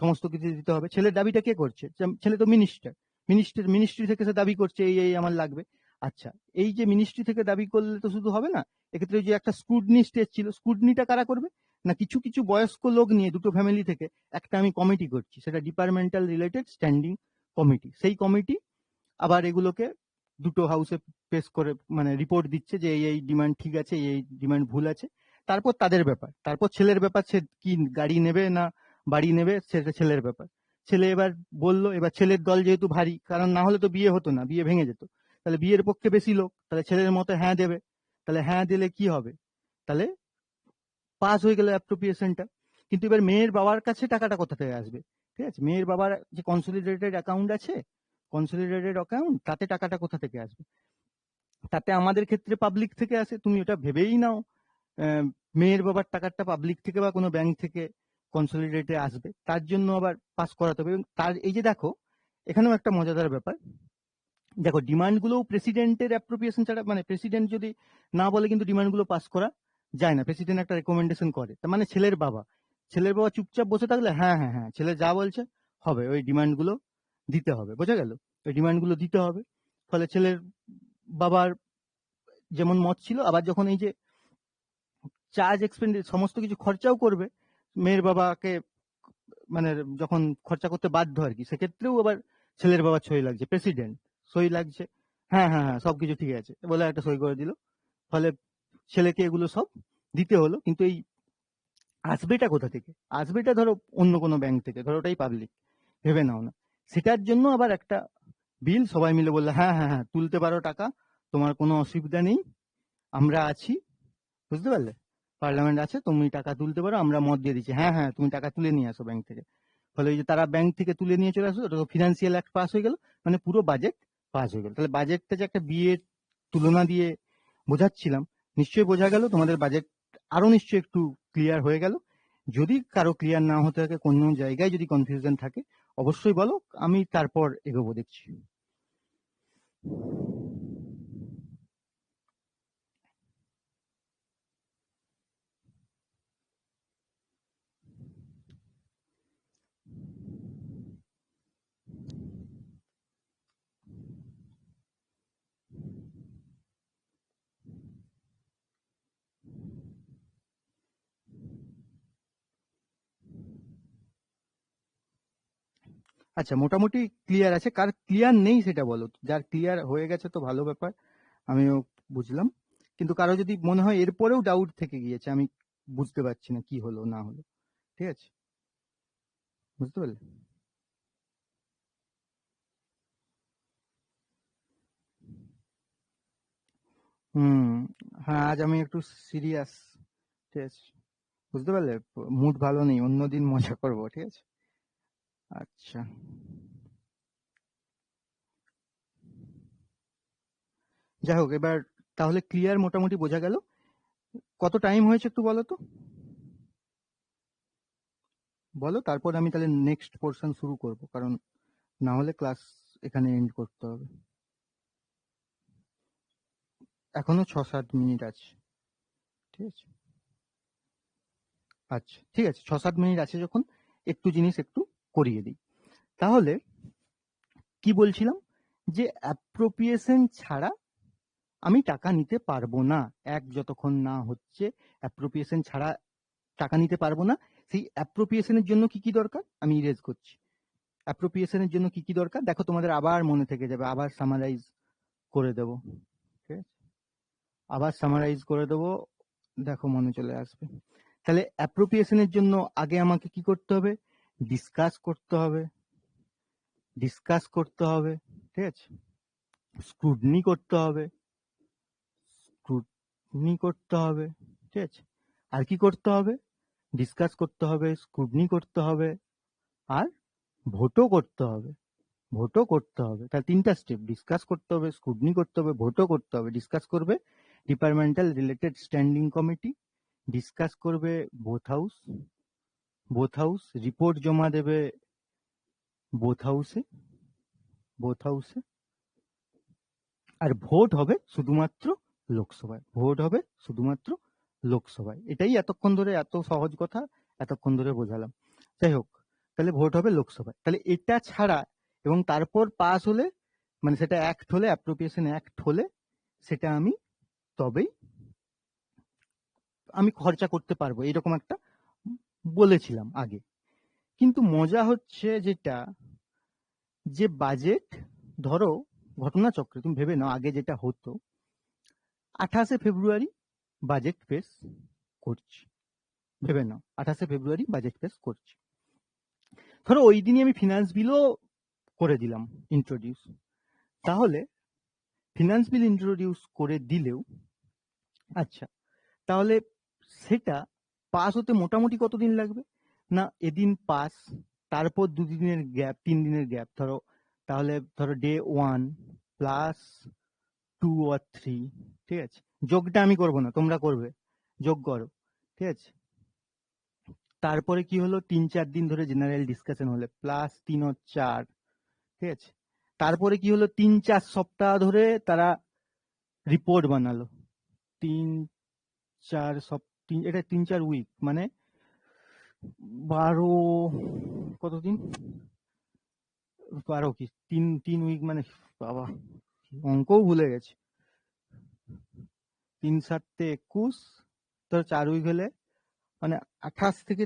সমস্ত কিছু দিতে হবে। ছেলের দাবিটা কে করছে? ছেলে তো মিনিস্ট্রি থেকে সে দাবি করছে এই এই আমার লাগবে। আচ্ছা, এই যে মিনিস্ট্রি থেকে দাবি করলে তো শুধু হবে না, এক্ষেত্রে যে একটা স্ক্রুটনি স্টেজ ছিল, স্ক্রুটনিটা কারা করবে? না কিছু কিছু বয়স্ক লোক নিয়ে দুটো ফ্যামিলি থেকে একটা আমি কমিটি করছি, সেটা ডিপার্টমেন্টাল রিলেটেড স্ট্যান্ডিং কমিটি। সেই কমিটি আবার এগুলোকে দুটো হাউসে পেশ করে মানে রিপোর্ট দিচ্ছে যে এই এই ডিমান্ড ঠিক আছে, এই ডিমান্ড ভুল আছে। তারপর তাদের ব্যাপার, তারপর ছেলের ব্যাপার, সে কি গাড়ি নেবে না বাড়ি নেবে সেটা ছেলের ব্যাপার। ছেলে এবার বললো, এবার ছেলের দল যেহেতু ভারী, কারণ না হলে তো বিয়ে হতো না, বিয়ে ভেঙে যেত, তাহলে বিয়ের পক্ষে বেশি লোক, তাহলে ছেলের মতো হ্যাঁ দেবে। তাহলে হ্যাঁ দিলে কি হবে? তাহলে পাস হয়ে গেল অ্যাপ্রোপ্রিয়েশনটা। কিন্তু এবার মেয়ের বাবার কাছে টাকাটা কোথা থেকে আসবে? ঠিক আছে, মেয়ের বাবার যে কনসলিডেটেড অ্যাকাউন্ট আছে, কনসলিডেটেড অ্যাকাউন্ট, তাতে টাকাটা কোথা থেকে আসবে? তাতে আমাদের ক্ষেত্রে পাবলিক থেকে আসে। তুমি ওটা ভেবেই নাও মেয়ের বাবার টাকাটা পাবলিক থেকে বা কোনো ব্যাংক থেকে কনসলিডেটে আসবে, তার জন্য আবার পাস করাতে হবে। এবং তার এই যে দেখো, এখানেও একটা মজাদার ব্যাপার, দেখো ডিমান্ডগুলোও প্রেসিডেন্টের অ্যাপ্রোপ্রিয়েশন ছাড়া, মানে প্রেসিডেন্ট যদি না বলে কিন্তু ডিমান্ডগুলো পাস করা যায় না, প্রেসিডেন্ট একটা রেকমেন্ডেশন করে। তার মানে ছেলের বাবা চুপচাপ বসে থাকলে হ্যাঁ হ্যাঁ হ্যাঁ ছেলে যা বলছে হবে, ওই ডিমান্ডগুলো দিতে হবে, বোঝা গেল? ওই ডিমান্ডগুলো দিতে হবে। ফলে ছেলের বাবার যেমন মত ছিল, আবার যখন এই যে চার্জ এক্সপেন্ড সমস্ত কিছু খরচাও করবে মেয়ের বাবাকে, মানে যখন খরচা করতে বাধ্য আর কি, সেক্ষেত্রেও আবার ছেলের বাবার সই লাগছে, প্রেসিডেন্ট সই লাগছে, হ্যাঁ হ্যাঁ হ্যাঁ সবকিছু ঠিক আছে বলে একটা সই করে দিল। ফলে ছেলেকে এগুলো সব দিতে হলো। কিন্তু এই আসবেটা কোথা থেকে? আসবেটা ধরো অন্য কোনো ব্যাংক থেকে, ধরো ওটাই পাবলিক, ভেবে নাও না। সেটার জন্য আবার একটা বিল সবাই মিলে বললো হ্যাঁ হ্যাঁ হ্যাঁ তুলতে পারো টাকা, তোমার কোনো অসুবিধা নেই, আমরা আছি, বুঝতে পারলে? পার্লামেন্ট আছে, তুমি টাকা তুলতে পারো, আমরা মত দিয়ে দিচ্ছি, হ্যাঁ হ্যাঁ তুমি টাকা তুলে নিয়ে আসো ব্যাংক থেকে। ফলে ওই যে তারা ব্যাংক থেকে তুলে নিয়ে চলে আসলো, ওটা ফিনান্সিয়াল অ্যাক্ট পাস হয়ে গেল, মানে পুরো বাজেট পাস হয়ে গেল। তাহলে বাজেটটা যে একটা বিয়ের তুলনা দিয়ে বোঝাচ্ছিলাম, নিশ্চয়ই বোঝা গেল তোমাদের বাজেট, আরো নিশ্চয়ই একটু ক্লিয়ার হয়ে গেল। যদি কারো ক্লিয়ার না হতে থাকে, কোনো জায়গায় যদি কনফিউশন থাকে, অবশ্যই বলো, আমি তারপর এগোবো দেখছি। আচ্ছা, মোটামুটি ক্লিয়ার আছে, কার ক্লিয়ার নেই সেটা বলো। যার ক্লিয়ার হয়ে গেছে তো ভালো ব্যাপার, আমিও বুঝলাম। কিন্তু কারো যদি মনে হয় এরপরেও ডাউট থেকে গিয়েছে, আমি বুঝতে পারছি না কি হলো না হলো, ঠিক আছে, বুঝতে পারলে? হুম, হ্যাঁ আজ আমি একটু সিরিয়াস, ঠিক আছে, বুঝতে পারলে? মুড ভালো নেই, অন্যদিন মজা করবো, ঠিক আছে? আচ্ছা, যাই হোক, এবার তাহলে ক্লিয়ার মোটামুটি বোঝা গেল। কত টাইম হয়েছে একটু বলো তো, বলো, তারপর আমি তাহলে নেক্সট পোর্শন শুরু করব, কারণ না হলে ক্লাস এখানে এন্ড করতে হবে। এখনো 6-7 মিনিট আছে, ঠিক আছে? আচ্ছা ঠিক আছে, 6-7 মিনিট আছে যখন, একটু জিনিস একটু করিয়ে দিই। তাহলে কি বলছিলাম, যে অ্যাপ্রোপ্রিয়েশন ছাড়া আমি টাকা নিতে পারবো না, যতক্ষণ না হচ্ছে অ্যাপ্রোপ্রিয়েশন ছাড়া টাকা নিতে পারবো না। সেই অ্যাপ্রোপ্রিয়েশনের জন্য কি কি দরকার আমি ইরেজ করছি। অ্যাপ্রোপ্রিয়েশনের জন্য কি কি দরকার দেখো, তোমাদের আবার মনে থেকে যাবে, আবার সামারাইজ করে দেবো, ঠিক আছে? আবার সামারাইজ করে দেবো, দেখো মনে চলে আসবে। তাহলে অ্যাপ্রোপ্রিয়েশনের জন্য আগে আমাকে কি করতে হবে? ডিসকাস করতে হবে, ডিসকাস করতে হবে, ঠিক আছে? স্ক্রুটনি করতে হবে, স্ক্রুটনি করতে হবে, ঠিক আছে? আর কি করতে হবে? ডিসকাস করতে হবে, স্ক্রুটনি করতে হবে, আর ভোটও করতে হবে, ভোটও করতে হবে। তাহলে 3টা স্টেপ, ডিসকাস করতে হবে, স্ক্রুটনি করতে হবে, ভোটও করতে হবে। ডিসকাস করবে departmental related standing committee, discuss করবে both house, both house, report জমা দেবে বোথ হাউসে, আর ভোট হবে শুধুমাত্র লোকসভায়, এটাই এতক্ষণ ধরে, এত সহজ কথা এতক্ষণ ধরে বোঝালাম। যাই হোক, তাহলে ভোট হবে লোকসভায়। তাহলে এটা ছাড়া এবং তারপর পাস হলে, মানে সেটা অ্যাক্ট হলে, অ্যাপ্রোপ্রিয়েশন অ্যাক্ট হলে, সেটা আমি তবেই আমি খরচা করতে পারবো, এরকম একটা বলেছিলাম আগে। কিন্তু মজা হচ্ছে যেটা, যে বাজেট, ধরো ঘটনাচক্রে তুমি ভেবে নাও, আগে যেটা হতো 28শে ফেব্রুয়ারি বাজেট পেশ করছি, ভেবে নাও 28শে ফেব্রুয়ারি বাজেট পেশ করছি, ধরো ওই দিনই আমি ফিনান্স বিলও করে দিলাম ইন্ট্রোডিউস। তাহলে ফিনান্স বিল ইন্ট্রোডিউস করে দিলেও, আচ্ছা, তাহলে সেটা পাস হতে মোটামুটি কতদিন লাগবে না, এদিন পাস, তারপর 2 দিনের গ্যাপ, 3 দিনের গ্যাপ ধরো, তাহলে ধরো ডে 1 প্লাস 2 or 3, ঠিক আছে, যোগটা আমি করবো না, তোমরা করবে, যোগ করো, ঠিক আছে। তারপরে কি হলো, 3-4 দিন ধরে জেনারেল ডিসকাশন হলে প্লাস 3 or 4, ঠিক আছে। তারপরে কি হলো, 3-4 সপ্তাহ ধরে তারা রিপোর্ট বানালো, 3-4 সপ্তাহ, এটা 3-4 উইক, মানে 12, কতদিন, 12 কি 3 উইক, মানে বাবা অঙ্কও ভুলে গেছে, 3-7 21, তোর 4 উইক হলে মানে 28 থেকে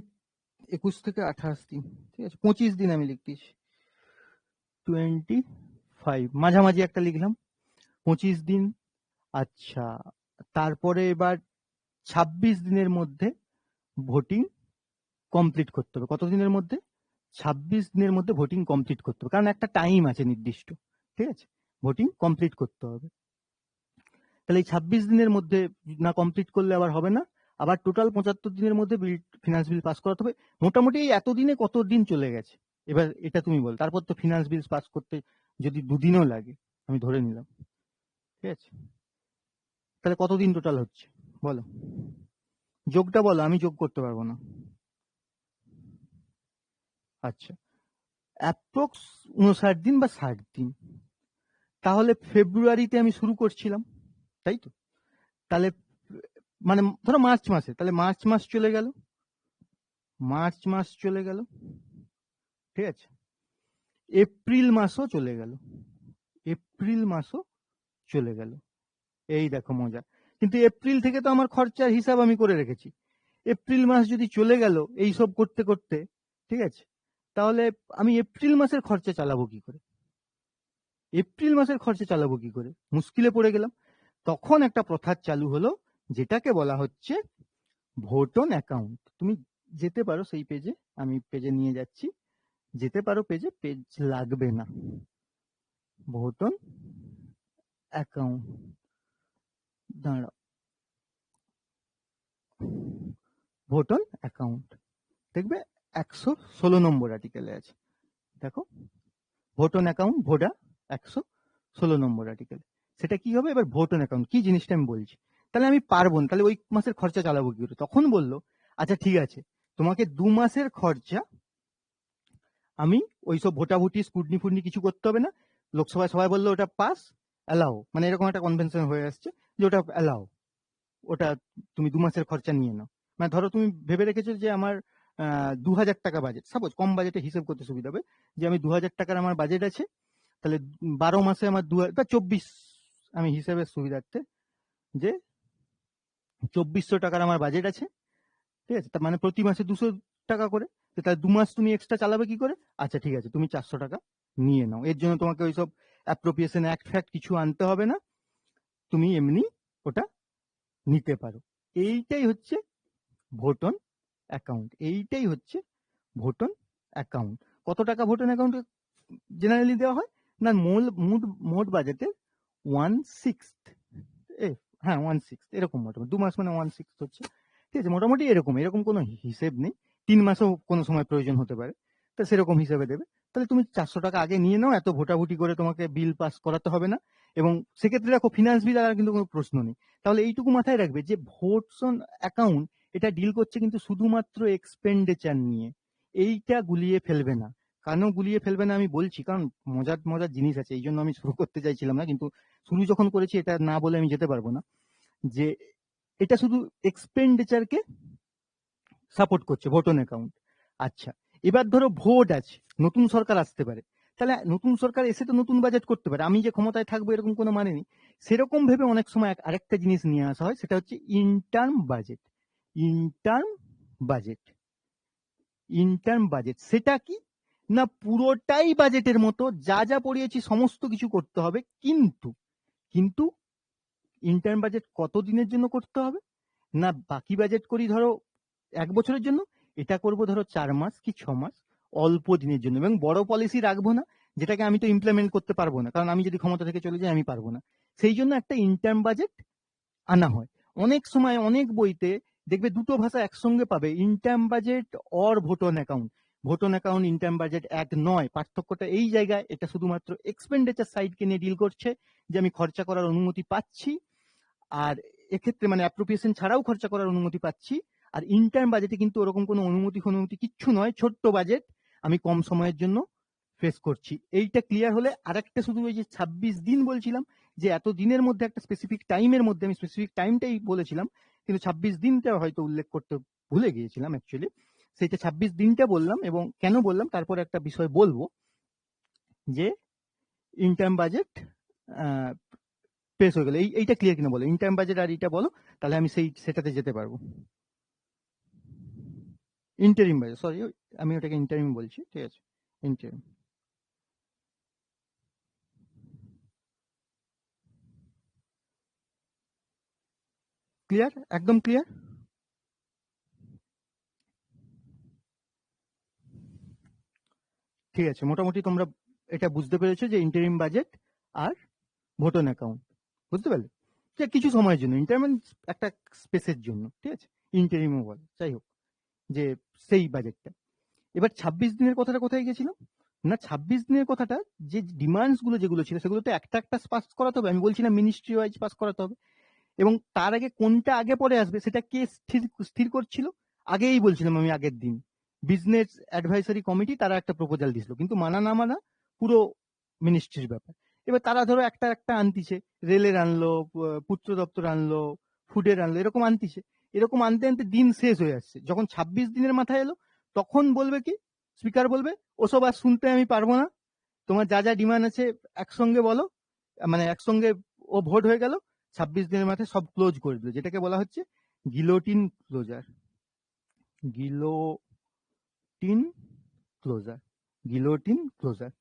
21 থেকে 28 দিন, ঠিক আছে, 25 দিন আমি লিখতেছি, 25, মাঝামাঝি একটা লিখলাম, 25 দিন। আচ্ছা, তারপরে এবার 26 দিনের মধ্যে ভোটিং কমপ্লিট করতে হবে, কতদিনের মধ্যে, 26 দিনের মধ্যে ভোটিং কমপ্লিট করতে হবে, কারণ একটা টাইম আছে নির্দিষ্ট, ঠিক আছে, ভোটিং কমপ্লিট করতে হবে। তাহলে এই 26 দিনের মধ্যে না কমপ্লিট করলে আবার হবে না, আবার টোটাল 75 দিনের মধ্যে ফিনান্স বিল পাস করাতে হবে। মোটামুটি এই এতদিনে কত দিন চলে গেছে, এবার এটা তুমি বল। তারপর তো ফিনান্স বিল পাস করতে যদি 2 দিনও লাগে, আমি ধরে নিলাম, ঠিক আছে, তাহলে কতদিন টোটাল হচ্ছে বলো, যোগটা বলো, আমি যোগ করতে পারবো না। আচ্ছা, অ্যাপ্রক্স 59 দিন বা 60 দিন। তাহলে ফেব্রুয়ারিতে আমি শুরু করছিলাম, তাই তো, তাহলে মানে ধরো মার্চ মাসে, তাহলে মার্চ মাস চলে গেল, ঠিক আছে, এপ্রিল মাসও চলে গেল, এই দেখো মজা। কিন্তু এপ্রিল থেকে তো আমার খরচার হিসাব আমি করে রেখেছি, এপ্রিল মাস যদি চলে গেল এই সব করতে করতে, ঠিক আছে, তাহলে আমি এপ্রিল মাসের খরচা চালাবো কি করে, মুশকিলে পড়ে গেলাম। তখন একটা প্রথা চালু হলো, যেটাকে বলা হচ্ছে ভোট অন অ্যাকাউন্ট। তুমি যেতে পারো সেই পেজে, আমি পেজে নিয়ে যাচ্ছি, যেতে পারো পেজে, পেজ লাগবে না, ভোট অন অ্যাকাউন্ট, দাঁড়াও, ভোট অন অ্যাকাউন্ট, দেখবে 116 নম্বর আর্টিকেলে আছে, দেখো, vote on account, Voda 116 number article. সেটা কি হবে, এবার ভোট অন অ্যাকাউন্ট কি জিনিসটা আমি বলছি। তাহলে আমি পারবো না, তাহলে ওই মাসের খরচা চালাবো কি করে। তখন বললো, আচ্ছা ঠিক আছে, তোমাকে 2 মাসের খরচা আমি ওইসব ভোটাভুটি স্কুটনি ফুটনি কিছু করতে হবে না, লোকসভায় সবাই বললো ওটা পাস, অ্যালাও, মানে এরকম একটা কনভেনশন হয়ে আসছে যে ওটা অ্যালাও, ওটা তুমি 2 মাসের খরচা নিয়ে নাও। মানে ধরো তুমি ভেবে রেখেছো যে আমার 2000 টাকা বাজেট, সাপোজ কম বাজেটে হিসেব করতে সুবিধা হবে, যে আমি 2000 টাকার আমার বাজেট আছে, তাহলে 12 মাসে আমার 24, আমি হিসেবের সুবিধার্থে, যে 2400 টাকার আমার বাজেট আছে, ঠিক আছে, তার মানে প্রতি মাসে 200 টাকা করে, তাহলে 2 মাস তুমি এক্সট্রা চালাবে কি করে। আচ্ছা ঠিক আছে, তুমি 400 টাকা নিয়ে নাও, এর জন্য তোমাকে ওইসব অ্যাপ্রোপ্রিয়েশন অ্যাক্ট ফ্যাক্ট কিছু আনতে হবে না, তুমি এমনি ওটা নিতে পারো। এইটাই হচ্ছে ভোট অন অ্যাকাউন্ট। কত টাকা ভোট অন অ্যাকাউন্টে জেনারেলি দেওয়া হয় না, মোট বাজেটের 1/6, হ্যাঁ 1/6, এরকম মোটামুটি 2 মাস মানে 1/6 হচ্ছে, ঠিক আছে, মোটামুটি এরকম কোনো হিসেব নেই, 3 মাসও কোনো সময় প্রয়োজন হতে পারে, তো সেরকম হিসেবে দেবে। তাহলে তুমি 400 টাকা আগে নিয়ে নাও, এত ভোটাভুটি করে তোমাকে বিল পাস করাতে হবে না, এবং সেক্ষেত্রে দেখো ফিনান্স বিল আর কিন্তু কোনো প্রশ্ন নেই। তাহলে এইটুকু মাথায় রাখবে যে ভোটস অন অ্যাকাউন্ট এটা ডিল করছে কিন্তু শুধুমাত্র এক্সপেন্ডিচার নিয়ে। এইটা গুলিয়ে ফেলবে না। কেন গুলিয়ে ফেলবে না আমি বলছি, কারণ মজার মজার জিনিস আছে, এই জন্য আমি শুরু করতে চাইছিলাম না, কিন্তু শুরু যখন করেছি এটা না বলে আমি যেতে পারবো না। যে এটা শুধু এক্সপেন্ডিচারকে সাপোর্ট করছে, ভোট অন অ্যাকাউন্ট। আচ্ছা, এবার ধরো ভোট আছে, নতুন সরকার আসতে পারে, তাহলে নতুন সরকার এসে তো নতুন বাজেট করতে পারে, আমি যে ক্ষমতায় থাকবো এরকম কোনো মানে নেই। সেরকম ভেবে অনেক সময় আরেকটা জিনিস নিয়ে আসা হয়, সেটা হচ্ছে interim budget. Interim budget, interim budget সেটা কি না, পুরোটাই বাজেটের মতো, যা যা পড়িয়েছি সমস্ত কিছু করতে হবে, কিন্তু কিন্তু ইন্টার্ম বাজেট কত দিনের জন্য করতে হবে না, বাকি বাজেট করি ধরো 1 বছরের জন্য, এটা করব ধরো 4 মাস কি 6 মাস, অল্প দিনের জন্য, এবং বড় পলিসি রাখবো না, যেটাকে আমি তো ইমপ্লিমেন্ট করতে পারবো না, কারণ আমি যদি ক্ষমতা থেকে চলে যাই আমি পারবো না। সেই জন্য একটা ইন্টার্ম বাজেট আনা হয়। অনেক সময় অনেক বইতে দেখবে দুটো ভাষা একসঙ্গে পাবে, interim budget or vote on account. Vote on account interim budget এক নয়, পার্থক্যটা এই জায়গায়, এটা শুধুমাত্র এক্সপেন্ডিচার সাইডকে নিয়ে ডিল করছে, যে আমি খরচা করার অনুমতি পাচ্ছি, আর এক্ষেত্রে মানে অ্যাপ্রোপ্রিয়েশন ছাড়াও খরচা করার অনুমতি পাচ্ছি। আর ইন্টার্ম বাজেটে কিন্তু ওরকম কোনো অনুমতি কিচ্ছু নয়, ছোট্ট বাজেট, আমি কম সময়ের জন্য ফেস করছি। এইটা ক্লিয়ার হলে আরেকটা, শুধু ওই যে 26 দিন বলছিলাম, যে এত দিনের মধ্যে একটা স্পেসিফিক টাইমের মধ্যে, আমি স্পেসিফিক টাইমটাই বলেছিলাম, কিন্তু 26 দিনটা হয়তো উল্লেখ করতে ভুলে গিয়েছিলাম অ্যাকচুয়ালি, সেইটা 26 দিনটা বললাম। এবং কেন বললাম তারপরে একটা বিষয় বলবো, যে ইন্টার্ম বাজেট পেশ হয়ে গেল, এইটা ক্লিয়ার কিনা বলো, ইন্টার্ম বাজেট আর এইটা বলো, তাহলে আমি সেটাতে যেতে পারবো। ইন্টারিম বাজেট, সরি আমি ওটাকে ইন্টারিম বলছি, ঠিক আছে, ইন্টারিম। ক্লিয়ার, একদম ক্লিয়ার। ঠিক আছে, মোটামুটি তোমরা এটা বুঝতে পেরেছো যে ইন্টারিম বাজেট আর ভোট অন অ্যাকাউন্ট, বুঝতে পারলে, যে কিছু সময়ের জন্য, ইন্টারিম একটা স্পেসের জন্য, ঠিক আছে, ইন্টারিমও বলে, যাই হোক, যে সেই বাজেটটা। এবার 26 দিনের কথাটা কোথায় গেছিল না, 26 দিনের কথাটা, যে ডিমান্ডস গুলো যেগুলো ছিল সেগুলো তো একটা একটা পাস করাতে হবে, আমি বলছি না মিনিস্ট্রি ওয়াইজ পাস করাতে হবে, এবং তার আগে কোনটা আগে পরে আসবে সেটা কে স্থির করছিল, আগেই বলছিলাম আমি আগের দিন, বিজনেস অ্যাডভাইসারি কমিটি, তারা একটা প্রপোজাল দিছিল, কিন্তু মানা না মানা পুরো মিনিস্ট্রির ব্যাপার। এবার তারা ধরো একটা একটা আনতিছে, রেলের আনলো, পূর্ত দপ্তর আনলো, ফুডের আনলো, এরকম আনতিছে, এরকম আনতে আনতে দিন শেষ হয়ে আসছে, যখন 26 দিনের মাথায় এলো, তখন বলবে কি, স্পিকার বলবে ওসব আর শুনতে আমি পারবো না, তোমার যা যা ডিমান্ড আছে একসঙ্গে বলো, মানে একসঙ্গে ও ভোট হয়ে গেল, 26 দিনের মাথায় সব ক্লোজ করে দিল, যেটাকে বলা হচ্ছে guillotine closure. Guillotine closure, guillotine closure.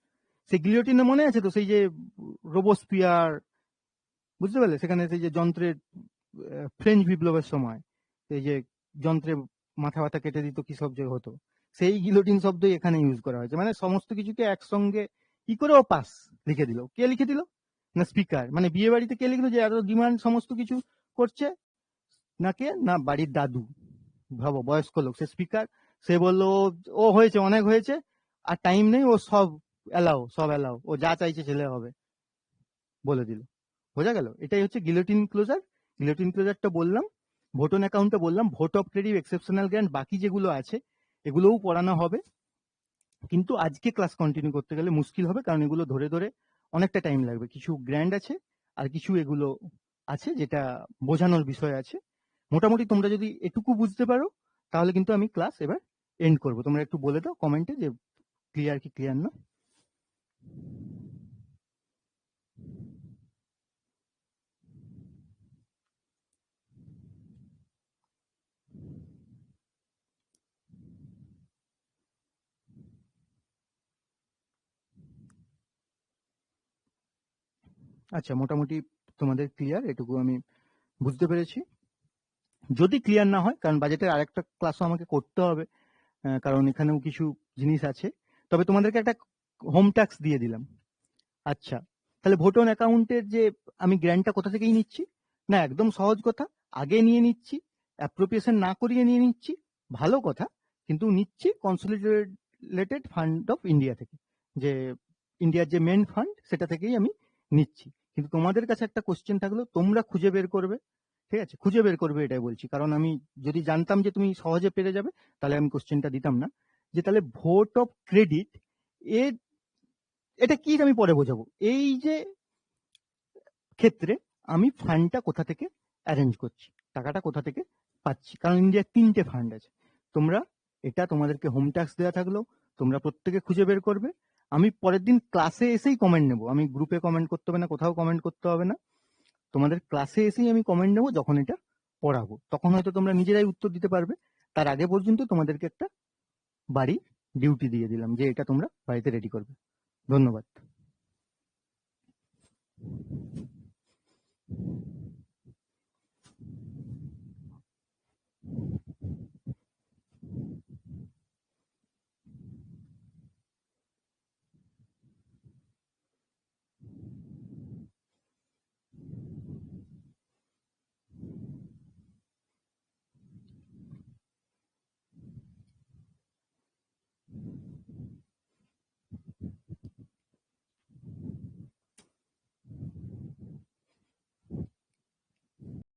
সেই গিলোটিনে মনে আছে তো, সেই যে রোবোস্পিয়ার, বুঝতে পারলে, সেখানে সেই যে যন্ত্রের, ফ্রেঞ্চ বিপ্লবের সময় সেই যে যন্ত্রে মাথা ব্যথা কেটে দিত, কি সব যে হতো, সেই গিলোটিন শব্দই এখানে ইউজ করা হয়েছে, মানে সমস্ত কিছুকে একসঙ্গে কি করে ও পাস লিখে দিল। কে লিখে দিল না, স্পিকার। মানে বিয়ে বাড়িতে কে লিখলো যে এত ডিমান্ড সমস্ত কিছু করছে, না কে না বাড়ির দাদু, ভাবো বয়স্ক লোক, সে স্পিকার, সে বললো ও হয়েছে, অনেক হয়েছে, আর টাইম নেই, ও সব এলাও, সব এলাও, ও যা চাইছে ছেলে হবে, বলে দিল। বোঝা গেল, এটাই হচ্ছে গিলোটিন ক্লোজার। গিলোটিন ক্লোজারটা বললাম, ভোট অন অ্যাকাউন্টে বললাম, vote of credit, exceptional grant, বাকি যেগুলো আছে এগুলোও পড়ানো হবে, কিন্তু আজকে ক্লাস কন্টিনিউ করতে গেলে মুশকিল হবে, কারণ এগুলো ধরে ধরে অনেকটা টাইম লাগবে, কিছু গ্র্যান্ড আছে আর কিছু এগুলো আছে যেটা বোঝানোর বিষয় আছে। মোটামুটি তোমরা যদি এটুকু বুঝতে পারো, তাহলে কিন্তু আমি ক্লাস এবার এন্ড করবো। তোমরা একটু বলে দাও কমেন্টে যে ক্লিয়ার কি ক্লিয়ার না। আচ্ছা, মোটামুটি তোমাদের ক্লিয়ার, এটুকু আমি বুঝতে পেরেছি। যদি ক্লিয়ার না হয়, কারণ বাজেটের আরেকটা ক্লাসও আমাকে করতে হবে, কারণ এখানেও কিছু জিনিস আছে, তবে তোমাদেরকে একটা হোম ট্যাক্স দিয়ে দিলাম। আচ্ছা, তাহলে ভোট অন অ্যাকাউন্টের যে আমি গ্র্যান্টটা কোথা থেকেই নিচ্ছি না, একদম সহজ কথা, আগে নিয়ে নিচ্ছি, অ্যাপ্রোপ্রিয়েশন না করিয়ে নিয়ে নিচ্ছি, ভালো কথা, কিন্তু নিচ্ছি কনসলিডেটেড ফান্ড অফ ইন্ডিয়া থেকে, যে ইন্ডিয়ার যে মেন ফান্ড সেটা থেকেই আমি নিচ্ছি। কিন্তু তোমাদের কাছে একটা কোশ্চেন থাকলো, তোমরা খুঁজে বের করবে, ঠিক আছে, খুঁজে বের করবে, এটাই বলছি। কারণ আমি যদি জানতাম যে তুমি সহজে পেরে যাবে তাহলে আমি কোশ্চেনটা দিতাম না। যে তাহলে ভোট অফ ক্রেডিট এর এটা কি আমি পরে বোঝাবো। এই যে ক্ষেত্রে আমি ফান্ডটা কোথা থেকে অ্যারেঞ্জ করছি, টাকাটা কোথা থেকে পাচ্ছি, কারণ ইন্ডিয়ার 3টে ফান্ড আছে। তোমরা এটা তোমাদেরকে হোম ট্যাক্স দেওয়া থাকলো, তোমরা প্রত্যেকে খুঁজে বের করবে। আমি পরের দিন ক্লাসে এসেই কমেন্ট নেবো, আমি গ্রুপে কমেন্ট করতে হবে না, কোথাও কমেন্ট করতে হবে না, তোমাদের ক্লাসে এসেই আমি কমেন্ট নেবো যখন এটা পড়াবো, তখন হয়তো তোমরা নিজেরাই উত্তর দিতে পারবে। তার আগে পর্যন্ত তোমাদেরকে একটা বাড়ি ডিউটি দিয়ে দিলাম যে এটা তোমরা বাড়িতে রেডি করবে। ধন্যবাদ।